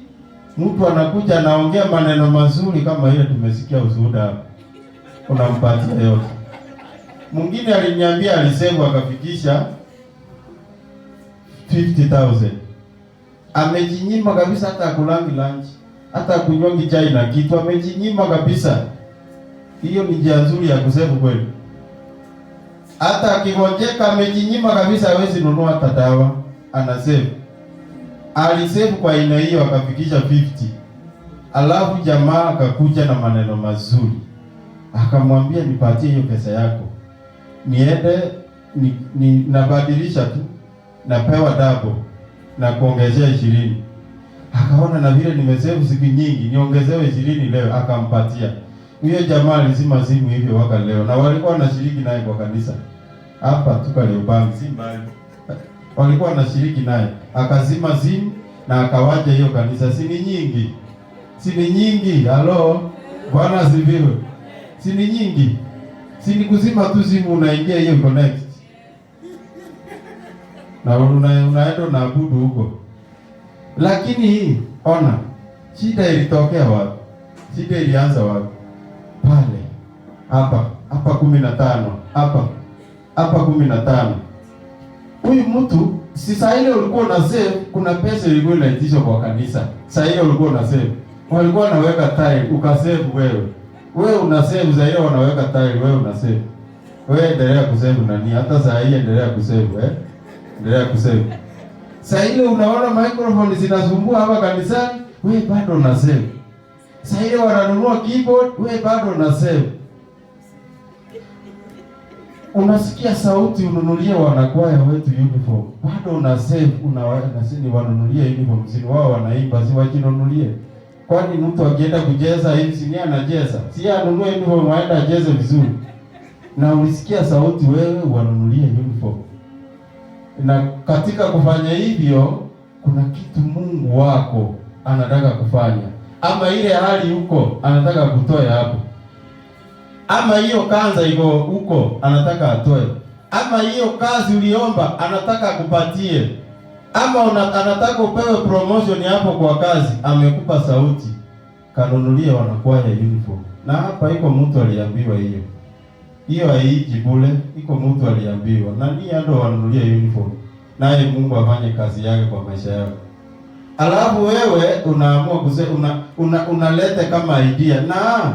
mtu anakuja anaongea maneno mazuri kama ile tumesikia ushuhuda hapa. Unampatia yote. Mwingine aliniambia alisave akafikisha 50,000. Amejinyima kabisa, hata kulangi lunch, hata kunywa chai na kitu, amejinyima kabisa. Hiyo ni njia nzuri ya kusave kweli. Hata akigonjeka amejinyima kabisa, hawezi nunua hata dawa, anasave. Alisave kwa aina hiyo akafikisha 50. Alafu jamaa akakuja na maneno mazuri. Akamwambia nipatie hiyo pesa yako, niende nabadilisha tu, napewa double na kuongezea 20. Akaona na vile nimesave siku nyingi, niongezewe 20 leo, akampatia. Huyo jamaa alizima simu hivyo waka leo, na walikuwa wanashiriki naye kwa kanisa hapa tuka leo bangi si mbali. Walikuwa wanashiriki naye, akazima simu na akawaja hiyo kanisa. Si ni nyingi. Halo, Bwana asifiwe. Si ni nyingi. Si ni kuzima tu simu, unaingia hiyo connect, na unaenda na abudu huko. Lakini ona, shida ilitokea wapi? Shida ilianza wapi? Pale hapa 15, hapa 15. Huyu mtu si saa ile ulikuwa na save, kuna pesa ilikuwa inaitishwa kwa kanisa. Saa ile ulikuwa na save, walikuwa wanaweka tile, ukasave wewe. Wewe una save, saa ile wanaweka tile, wewe una save. Wewe endelea kusave nani? Hata saa hii endelea kusave, endelea kusave. Saa ile unaona microphone zinasumbua hapa kanisani, wewe bado una save. Saa ile wananunua keyboard, wewe bado una save. Unasikia sauti ununulie wanakwaya wetu uniform, bado una save, na sisi wanunulie uniform, sisi wao wanaimba, si wajinunulie. Kwani mtu akienda kucheza hivi si anacheza, si anunue uniform aende acheze vizuri? Na ulisikia sauti wewe wanunulie uniform. Na katika kufanya hivyo kuna kitu Mungu wako anataka kufanya, ama ile hali huko anataka kutoa hapo, ama hiyo kanza iko huko anataka atoe, ama hiyo kazi uliomba anataka akupatie, ama anataka upewe promotion hapo kwa kazi. Amekupa sauti, kanunulie wanakwaya uniform. Na hapa iko mtu aliambiwa hiyo haiji bure, iko mtu aliambiwa na ni ando wanunulie uniform, naye Mungu afanye kazi yake kwa maisha yako. Alafu wewe unaamua kusema unaleta kama idea, na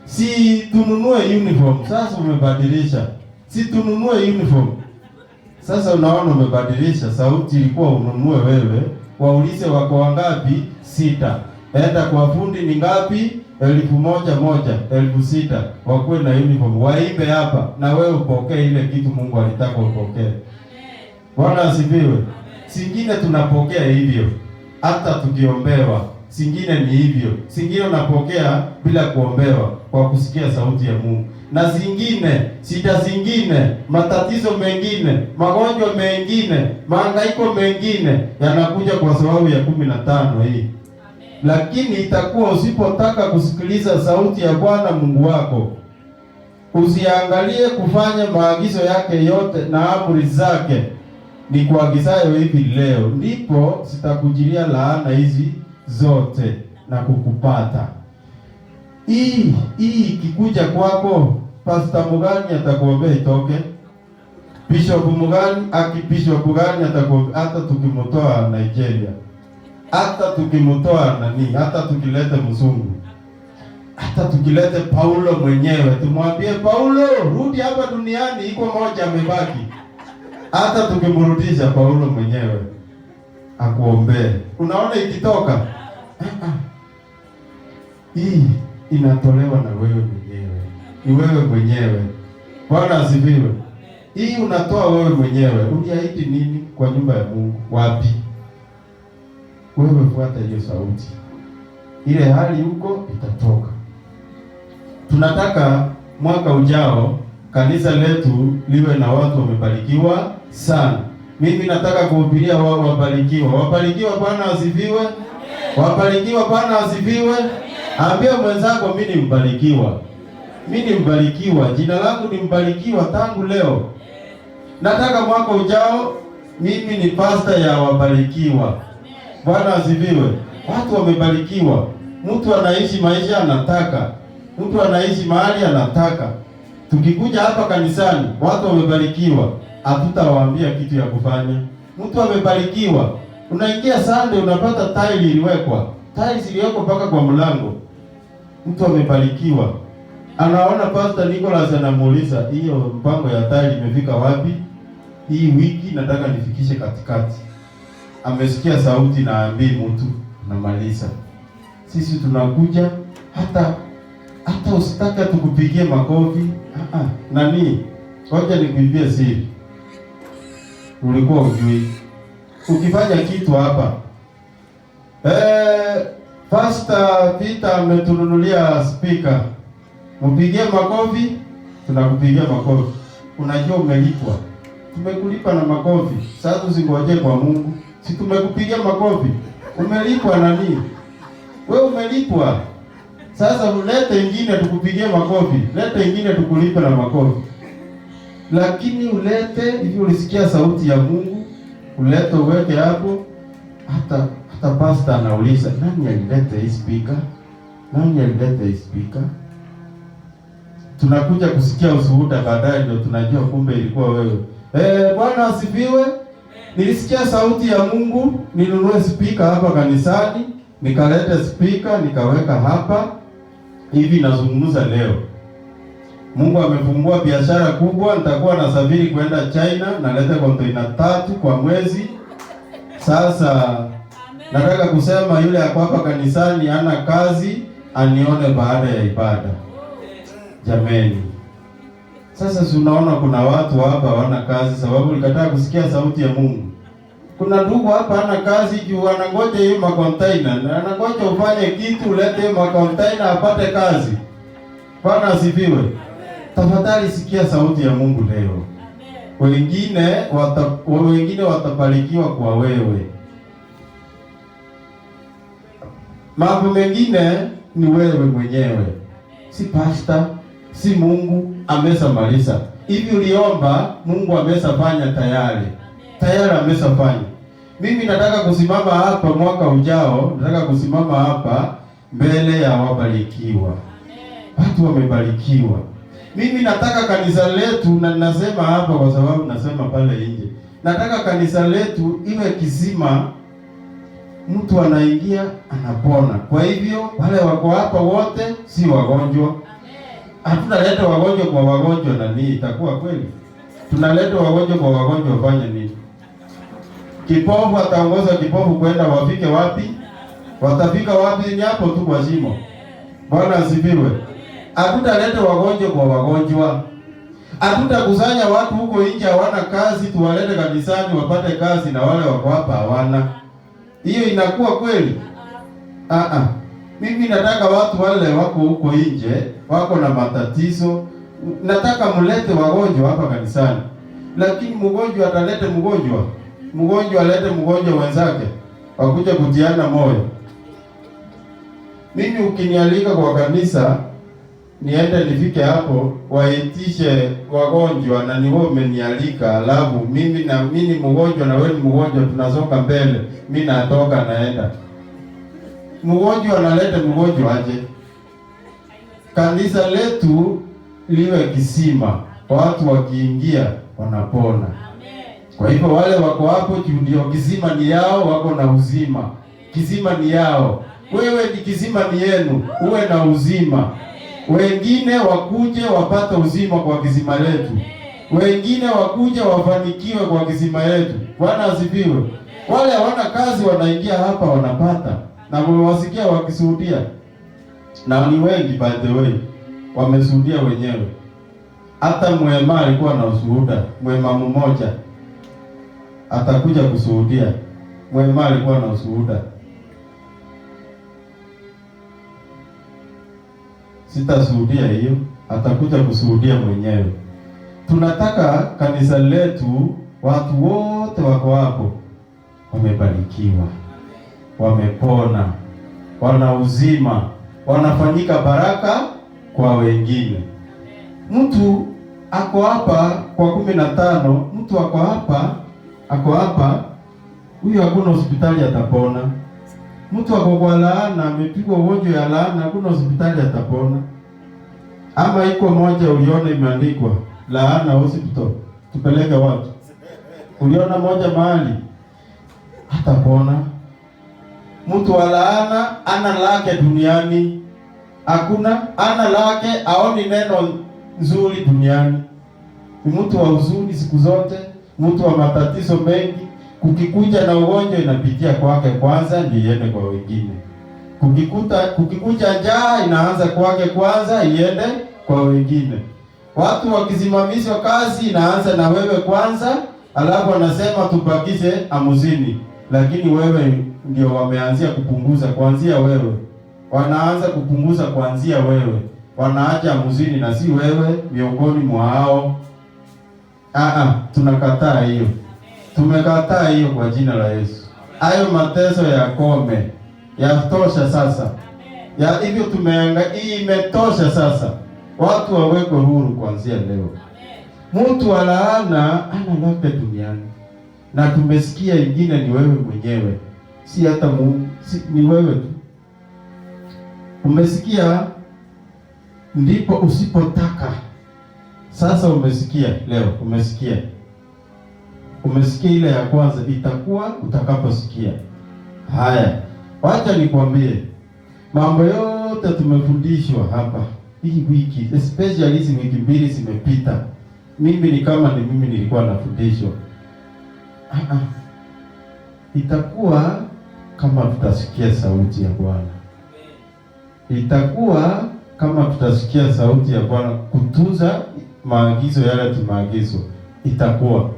si tununue uniform. Sasa umebadilisha, si tununue uniform. Sasa unaona umebadilisha. Sauti ilikuwa ununue wewe, waulize wako wangapi? 6. Enda kwa fundi ni ngapi? 1,000, 6,000 wakuwe na uniform, waimbe hapa na wewe upokee ile kitu Mungu alitaka upokee. Bwana asifiwe. Singine tunapokea hivyo hata tukiombewa, singine ni hivyo, singine unapokea bila kuombewa kwa kusikia sauti ya Mungu, na zingine, shida zingine, matatizo mengine, magonjwa mengine, mahangaiko mengine yanakuja kwa sababu ya 15 hii. Lakini itakuwa usipotaka kusikiliza sauti ya Bwana Mungu wako, usiangalie kufanya maagizo yake yote na amri zake ni kuagizayo hivi leo, ndipo zitakujilia laana hizi zote na kukupata. Hii ikikuja kwako, Pastor mgani atakuombea itoke? Bishop mgani, Bishop gani atakuombea? Hata tukimtoa Nigeria, hata tukimtoa nani, hata tukilete mzungu, hata tukilete Paulo mwenyewe, tumwambie Paulo rudi hapa duniani, iko moja amebaki. Hata tukimrudisha Paulo mwenyewe akuombee, unaona ikitoka hii inatolewa na wewe mwenyewe, ni wewe mwenyewe. Bwana asifiwe. Hii unatoa wewe mwenyewe. Uliahidi nini kwa nyumba ya Mungu? Wapi? Wewe fuata hiyo sauti, ile hali huko itatoka. Tunataka mwaka ujao kanisa letu liwe na watu wamebarikiwa sana. Mimi nataka kuhubiria wao wabarikiwa. Wabarikiwa, Bwana asifiwe. Wabarikiwa, Bwana asifiwe. Ambia mwenzako mimi ni mbarikiwa. Mimi ni mbarikiwa. Jina langu ni mbarikiwa tangu leo. Nataka mwaka ujao mimi ni pastor ya wabarikiwa. Bwana asifiwe. Watu wamebarikiwa. Mtu anaishi maisha anataka. Mtu anaishi mahali anataka. Tukikuja hapa kanisani, watu wamebarikiwa, hatutawaambia kitu ya kufanya. Mtu amebarikiwa, unaingia Sunday unapata tile iliwekwa. Tile ziliwekwa mpaka kwa mlango. Mtu amebarikiwa. Anaona Pastor Nicholas anamuuliza, hiyo mpango ya tile imefika wapi? Hii wiki nataka nifikishe katikati. Amesikia sauti na ambii mtu namaliza. Sisi tunakuja hata usitaka tukupigie makofi. Nani? Ngoja nikuibie siri. Ulikuwa ujui. Ukifanya kitu hapa. Pastor Peter ametununulia speaker. Mpigie makofi, tunakupigia makofi. Unajua umelipwa. Tumekulipa na makofi. Sasa usingoje kwa Mungu. Si tumekupigia makofi. Umelipwa nani? Wewe umelipwa. Sasa ulete ingine tukupigie makofi. Leta ingine tukulipe na makofi. Lakini ulete hivi, ulisikia sauti ya Mungu, ulete uweke hapo. Hata pastor anauliza, nani alileta hii speaker? Nani alileta hii speaker? Tunakuja kusikia ushuhuda baadaye ndio tunajua kumbe ilikuwa wewe. Bwana asifiwe. Nilisikia sauti ya Mungu, ninunue speaker hapa kanisani, nikaleta speaker nikaweka hapa. Hivi nazungumza leo. Mungu amefungua biashara kubwa, nitakuwa nasafiri kwenda China, naleta container 3 kwa mwezi. Sasa nataka kusema yule ako hapa kanisani hana kazi, anione baada ya ibada. Jameni. Sasa si unaona kuna watu hapa hawana kazi sababu nikataa kusikia sauti ya Mungu. Kuna ndugu hapa hana kazi juu anangoja hiyo makontainer. Na anangoja ufanye kitu ulete hiyo makontainer apate kazi. Bwana asifiwe. Tafadhali sikia sauti ya Mungu leo. Wengine watabarikiwa kwa wewe. Mambo mengine ni wewe mwenyewe. Si pastor, si Mungu ameshamaliza. Hivi uliomba, Mungu ameshafanya tayari. Tayari ameshafanya. Mimi nataka kusimama hapa mwaka ujao, nataka kusimama hapa mbele ya wabarikiwa. Watu wamebarikiwa. Mimi nataka kanisa letu, na ninasema hapa kwa sababu nasema pale nje. Nataka kanisa letu iwe kisima, mtu anaingia anapona. Kwa hivyo wale wako hapa wote si wagonjwa. Hatunaleta wagonjwa kwa wagonjwa na nini itakuwa kweli? Tunaleta wagonjwa kwa wagonjwa wafanye nini? Kipofu ataongoza kipofu kwenda wafike wapi? Watafika wapi? Ni hapo tu kwa shimo. Bwana asifiwe. Hatutaleta wagonjwa kwa wagonjwa. Hatutakusanya watu huko nje hawana kazi tuwalete kanisani wapate kazi na wale wako hapa hawana. Hiyo inakuwa kweli? Mimi nataka watu wale wako huko nje wako na matatizo, nataka mlete wagonjwa hapa kanisani. Lakini mgonjwa atalete mgonjwa alete mgonjwa wenzake wakuja kutiana moyo. Mimi ukinialika kwa kanisa niende nifike hapo waitishe wagonjwa na ni wewe umenialika, alafu mimi mgonjwa na wewe ni mgonjwa, tunasonga mbele, mimi natoka naenda. Mgonjwa analeta mgonjwa aje? Kanisa letu liwe kisima, watu wakiingia wanapona. Kwa hivyo wale wako hapo ndio kisima ni yao, wako na uzima. Kisima ni yao. Wewe ni kisima ni yenu, uwe na uzima. Wengine wakuje wapate uzima kwa kisima letu. Wengine wakuje wafanikiwe kwa kisima letu. Bwana asifiwe. Wale hawana kazi wanaingia hapa wanapata. Na mmewasikia wakishuhudia. Na ni wengi by the way. Wameshuhudia wenyewe. Hata Mwema alikuwa na ushuhuda. Mwema mmoja atakuja kushuhudia. Mwema alikuwa na ushuhuda. Sitashuhudia hiyo, atakuja kushuhudia mwenyewe. Tunataka kanisa letu watu wote wako hapo wamebarikiwa, wamepona, wana uzima, wanafanyika baraka kwa wengine. Mtu ako hapa kwa 15, mtu ako hapa huyo hakuna hospitali atapona. Mtu ako kwa laana, amepigwa ugonjwa ya laana, hakuna hospitali atapona. Ama iko moja uliona imeandikwa laana hospital, tupeleke watu. Uliona moja mahali hatapona. Mtu wa laana ana lake duniani. Hakuna ana lake, aoni neno nzuri duniani. Ni mtu wa huzuni siku zote, mtu wa matatizo mengi. Kukikuja na ugonjwa inapitia kwake kwanza ndio iende kwa wengine. Kukikuja njaa inaanza kwake kwanza iende kwa wengine. Watu wakisimamishwa kazi inaanza na wewe kwanza, alafu anasema tubakishe 50. Lakini wewe ndio wameanzia kupunguza kuanzia wewe. Wanaanza kupunguza kuanzia wewe. Wanaacha 50 na si wewe miongoni mwa hao. Tunakataa hiyo. Tumekataa hiyo kwa jina la Yesu. Hayo mateso yakome. Yatosha sasa. Ya hivyo hii imetosha sasa. Watu wawekwe huru kuanzia leo. Mtu wa laana ana lake duniani. Na tumesikia ingine ni wewe mwenyewe. Si hata Mungu, ni wewe tu. Umesikia ndipo usipotaka. Sasa umesikia leo, umesikia ile ya kwanza, itakuwa utakaposikia. Haya, wacha nikwambie mambo yote tumefundishwa hapa hii wiki, especially hizi wiki mbili zimepita. Mimi nilikuwa nafundishwa. Itakuwa kama tutasikia sauti ya Bwana. Itakuwa kama tutasikia sauti ya Bwana kutunza maagizo yale tumeagizwa. Itakuwa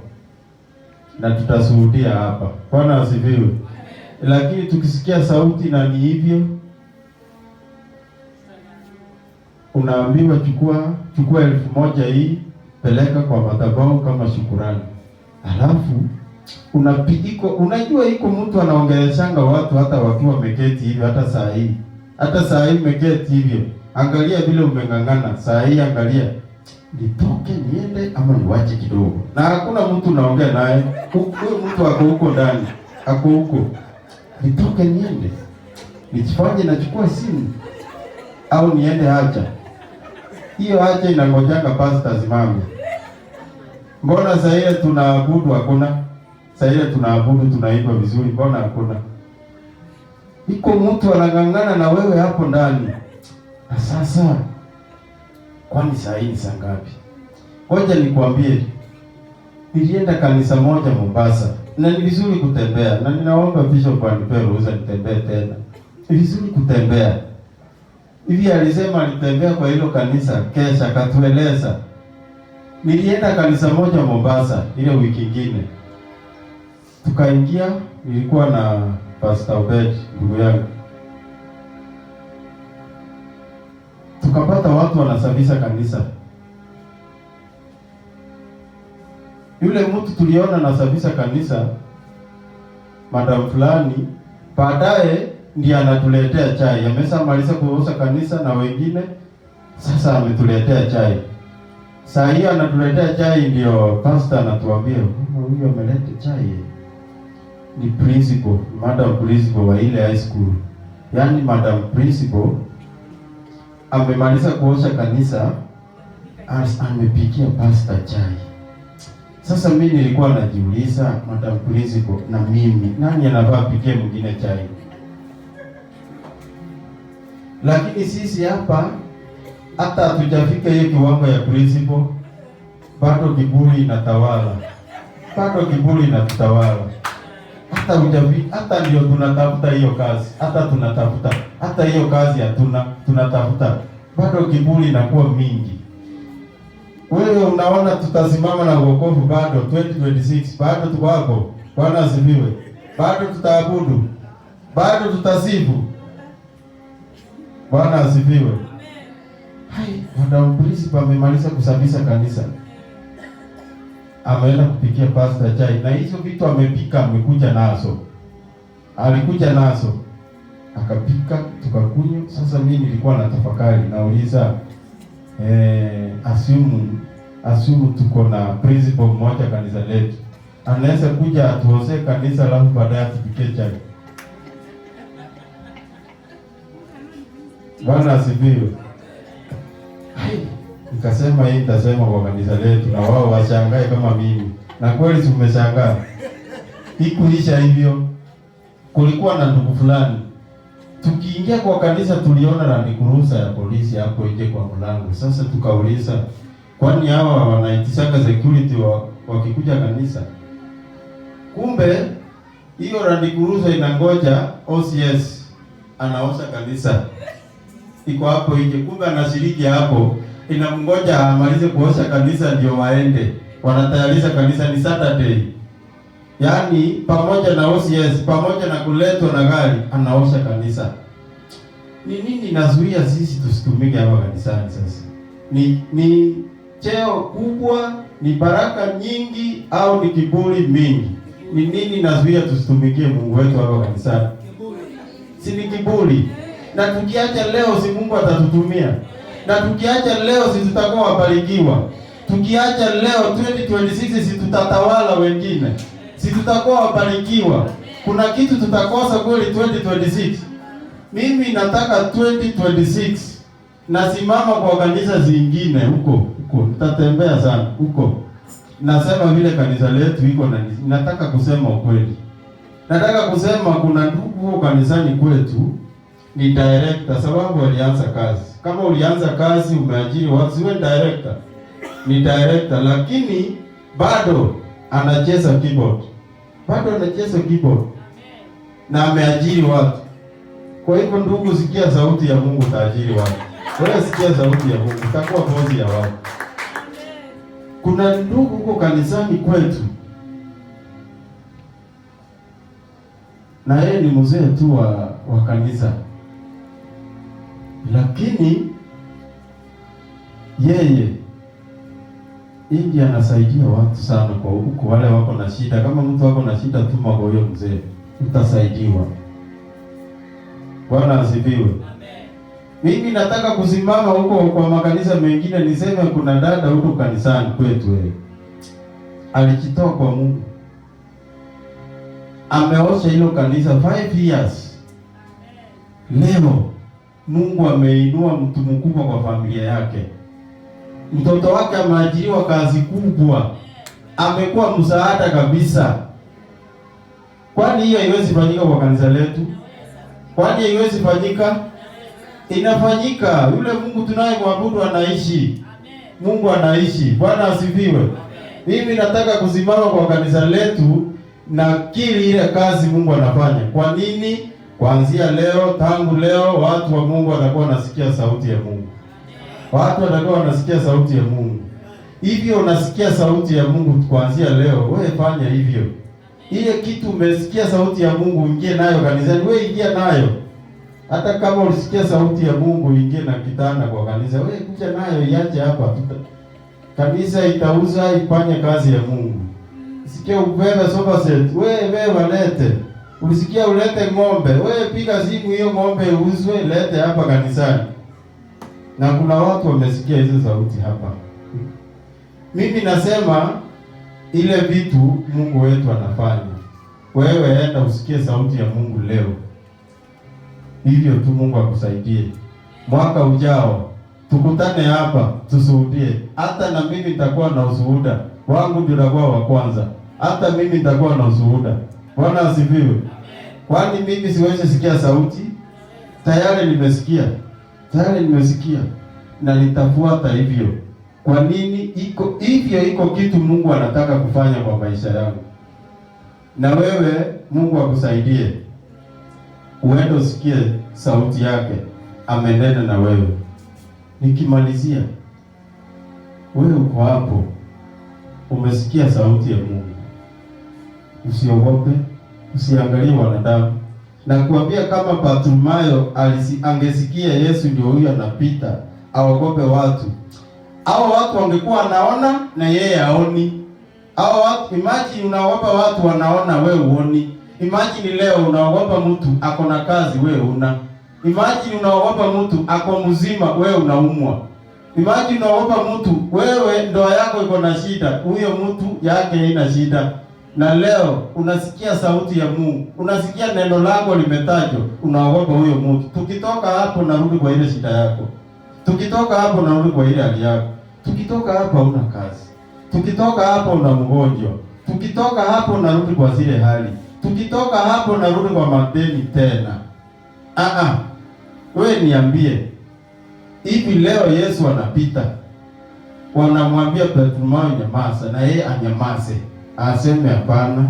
na tutashuhudia hapa. Bwana asifiwe. Lakini tukisikia sauti na ni hivyo, unaambiwa chukua 1000 hii peleka kwa madhabahu kama shukurani. Alafu unajua iko mtu anaongeleshanga watu hata wakiwa wameketi hivyo, hata saa hii umeketi hivyo. Angalia vile umeng'ang'ana. Saa hii angalia, nitoke niende ama niwache kidogo. Na hakuna mtu naongea naye. Huyo mtu ako huko ndani. Ako huko. Nitoke niende. Nifanye nachukua simu au niende haja. Hiyo haja inangojanga pastor simame. Mbona saa ile tunaabudu hakuna? Saa ile tunaabudu tunaimba vizuri, mbona hakuna? Iko mtu anang'ang'ana na wewe hapo ndani. Na sasa kwani saa hii saa ngapi? Ngoja nikwambie. Nilienda kanisa moja Mombasa. Na ni vizuri kutembea. Na ninaomba Bishop anipe ruhusa nitembee tena. Ni vizuri kutembea. hivi alisema alitembea kwa hilo kanisa kesha, akatueleza. Nilienda kanisa moja Mombasa ile wiki nyingine, tukaingia, nilikuwa na Pastor Obed ndugu yangu, tukapata watu wanasafisha kanisa. Yule mtu tuliona anasafisha kanisa, madam fulani, baadaye ndiye anatuletea chai. Ameshamaliza kuosha kanisa na wengine, sasa ametuletea chai. Saa hiyo anatuletea chai, ndio pastor anatuambia huyu ameleta chai ni principal, madam principal wa ile high school. Yaani madam principal amemaliza kuosha kanisa, amepikia pastor chai. Sasa mimi nilikuwa najiuliza, madam principal na mimi, nani anafaa pikie mwingine chai? Lakini sisi hapa hata hatujafika hiyo kiwango ya principal, bado kiburi inatawala. Bado kiburi inatawala. Hata ndio tunatafuta hiyo kazi. Hata hiyo kazi tunatafuta. Bado kiburi inakuwa mingi. Wewe unaona tutasimama na wokovu bado 2026, bado tuko hapo. Bwana asifiwe. Bado tutaabudu. Bado tutasifu. Bwana asifiwe. Hai, madam principal amemaliza kusafisha kanisa, ameenda kupikia pastor chai, na hizo vitu amepika, alikuja nazo akapika, tukakunywa. Sasa mimi nilikuwa na tafakari, nauliza assume tuko na principal mmoja kanisa letu, anaweza kuja atuoshe kanisa alafu baadaye tupike chai. Bwana asifiwe. Nikasema hii nitasema kwa kanisa letu na wao washangae kama mimi. Na kweli tumeshangaa. Ikuisha hivyo. Kulikuwa na ndugu fulani, tukiingia kwa kanisa tuliona Land Cruiser ya polisi hapo nje kwa mlango. Sasa tukauliza, kwani hawa wanaitisha security wakikuja kanisa? Kumbe hiyo Land Cruiser inangoja OCS anaosha kanisa, iko hapo nje. Kumbe anashiriki hapo, inamngoja amalize kuosha kanisa ndio waende. Wanatayarisha kanisa, ni Saturday. Yaani pamoja na OCS, pamoja na kuletwa na gari, anaosha kanisa. Ni nini nazuia sisi tusitumike hapa kanisani sasa? Ni cheo kubwa, ni baraka nyingi, au ni kiburi mingi? Ni nini nazuia tusitumikie Mungu wetu hapa kanisani? Si ni kiburi. Na tukiacha leo, si Mungu atatutumia? Na tukiacha leo, si tutakuwa wabarikiwa? Tukiacha leo 2026, si tutatawala wengine? Si tutakuwa wabarikiwa? Kuna kitu tutakosa kweli 2026? Mimi nataka 2026 nasimama kwa kanisa zingine huko. Nitatembea sana huko. Nasema vile kanisa letu iko na, nataka kusema ukweli. Nataka kusema kuna ndugu kanisani kwetu ni director, sababu alianza kazi. Kama ulianza kazi umeajiri watu, siwe director. Ni director lakini bado anacheza keyboard. Na ameajiri watu. Kwa hivyo ndugu, sikia sauti ya Mungu, taajiri watu. Wewe sikia sauti ya Mungu, utakuwa bosi ya watu. Kuna ndugu huko kanisani kwetu, na yeye ni mzee tu wa kanisa, lakini yeye ndiye anasaidia watu sana kwa huko, wale wako na shida. Kama mtu wako na shida, tuma kwa huyo mzee, utasaidiwa. Bwana asifiwe. Amen. Mimi nataka kusimama huko kwa makanisa mengine niseme kuna dada huko kanisani kwetu alijitoa kwa Mungu. Ameosha hilo kanisa 5 years. Leo Mungu ameinua mtu mkubwa kwa familia yake. Mtoto wake ameajiriwa kazi kubwa. Amekuwa msaada kabisa. Kwani hiyo haiwezi fanyika kwa kanisa letu? Kwani haiwezi fanyika? Inafanyika. Yule Mungu tunayemwabudu anaishi. Mungu anaishi. Bwana asifiwe. Mimi nataka kusimama kwa kanisa letu na kili ile kazi Mungu anafanya. Kwa nini? Kuanzia leo, tangu leo, watu wa Mungu watakuwa wanasikia sauti ya Mungu. Watu watakuwa wanasikia sauti ya Mungu. Hivyo unasikia sauti ya Mungu kuanzia leo, wewe fanya hivyo. Ile kitu umesikia sauti ya Mungu, ingie nayo kanisani, wewe ingia nayo. Hata kama ulisikia sauti ya Mungu, ingie na kitanda kwa kanisa, wewe kuja nayo, iache hapa. Kanisa itauza, ifanye kazi ya Mungu. Sikia ubebe sofa set, wewe walete. Ulisikia ulete ng'ombe, wewe piga simu hiyo ng'ombe uzwe, lete hapa kanisani. Na kuna watu wamesikia hizo sauti hapa. Mimi nasema ile vitu Mungu wetu anafanya. Wewe enda usikie sauti ya Mungu leo. Hivyo tu Mungu akusaidie. Mwaka ujao tukutane hapa tushuhudie. Hata na mimi nitakuwa na ushuhuda. Wangu ndio utakuwa wa kwanza. Hata mimi nitakuwa na ushuhuda. Bwana asifiwe. Kwani mimi siwezi sikia sauti? Tayari nimesikia. Na nitafuata hivyo. Kwa nini? Iko kitu Mungu anataka kufanya kwa maisha yangu. Na wewe Mungu akusaidie. Uende usikie sauti yake. Amenena na wewe. Nikimalizia, wewe uko hapo. Umesikia sauti ya Mungu. Usiogope, usiangalie wanadamu. Na kuambia kama Bartimayo angesikia Yesu ndio huyu anapita, aogope watu. Hao watu wangekuwa wanaona na yeye haoni. Hao watu, imagine unaogopa watu wanaona, wewe uoni. Imagine leo unaogopa mtu ako na kazi, wewe una. Imagine unaogopa mtu ako mzima, wewe unaumwa. Imagine unaogopa mtu, wewe ndoa yako iko na shida, huyo mtu yake haina shida. Na leo unasikia sauti ya Mungu, unasikia neno lako limetajwa, unaogopa huyo mtu. Tukitoka hapo narudi kwa ile shida yako. Tukitoka hapo narudi kwa ile hali yako. Tukitoka hapo una kazi. Tukitoka hapo una mgonjwa. Tukitoka hapo narudi kwa zile hali. Tukitoka hapo narudi kwa madeni tena. Wewe niambie. Hivi leo Yesu anapita. Wanamwambia Bartimayo nyamaza, na yeye anyamaze. Aseme hapana.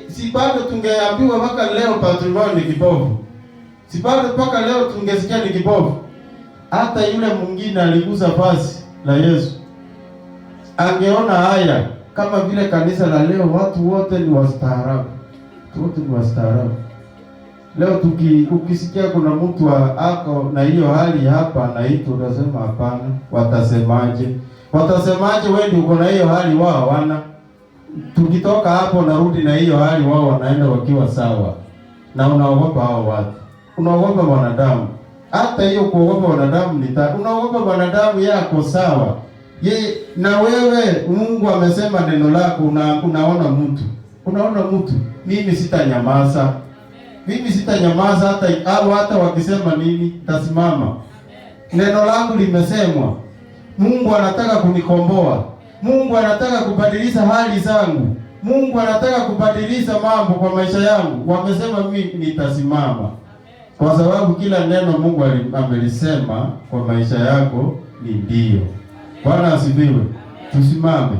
Si bado tungeambiwa mpaka leo Bartimayo ni kipofu. Si bado mpaka leo tungesikia ni kipofu. Hata yule mwingine aligusa vazi la Yesu. Angeona haya kama vile kanisa la leo watu wote ni wastaarabu. Wote ni wastaarabu. Leo ukisikia kuna mtu ako na hiyo hali hapa na hito unasema hapana, watasemaje? Watasemaje wewe uko na hiyo hali wao hawana? Tukitoka hapo narudi na hiyo hali wao wanaenda wakiwa sawa. Na unaogopa hao watu. Unaogopa wanadamu. Hata hiyo kuogopa wanadamu unaogopa wanadamu yako sawa. Na wewe Mungu amesema neno lako unaona mtu. Unaona mtu. Mimi sitanyamaza. Hata wakisema nini tasimama. Neno langu limesemwa. Mungu anataka kunikomboa. Mungu anataka kubadilisha hali zangu. Mungu anataka kubadilisha mambo kwa maisha yangu. Wamesema mimi nitasimama. Kwa sababu kila neno Mungu amelisema kwa maisha yako ni ndio. Bwana asifiwe. Tusimame.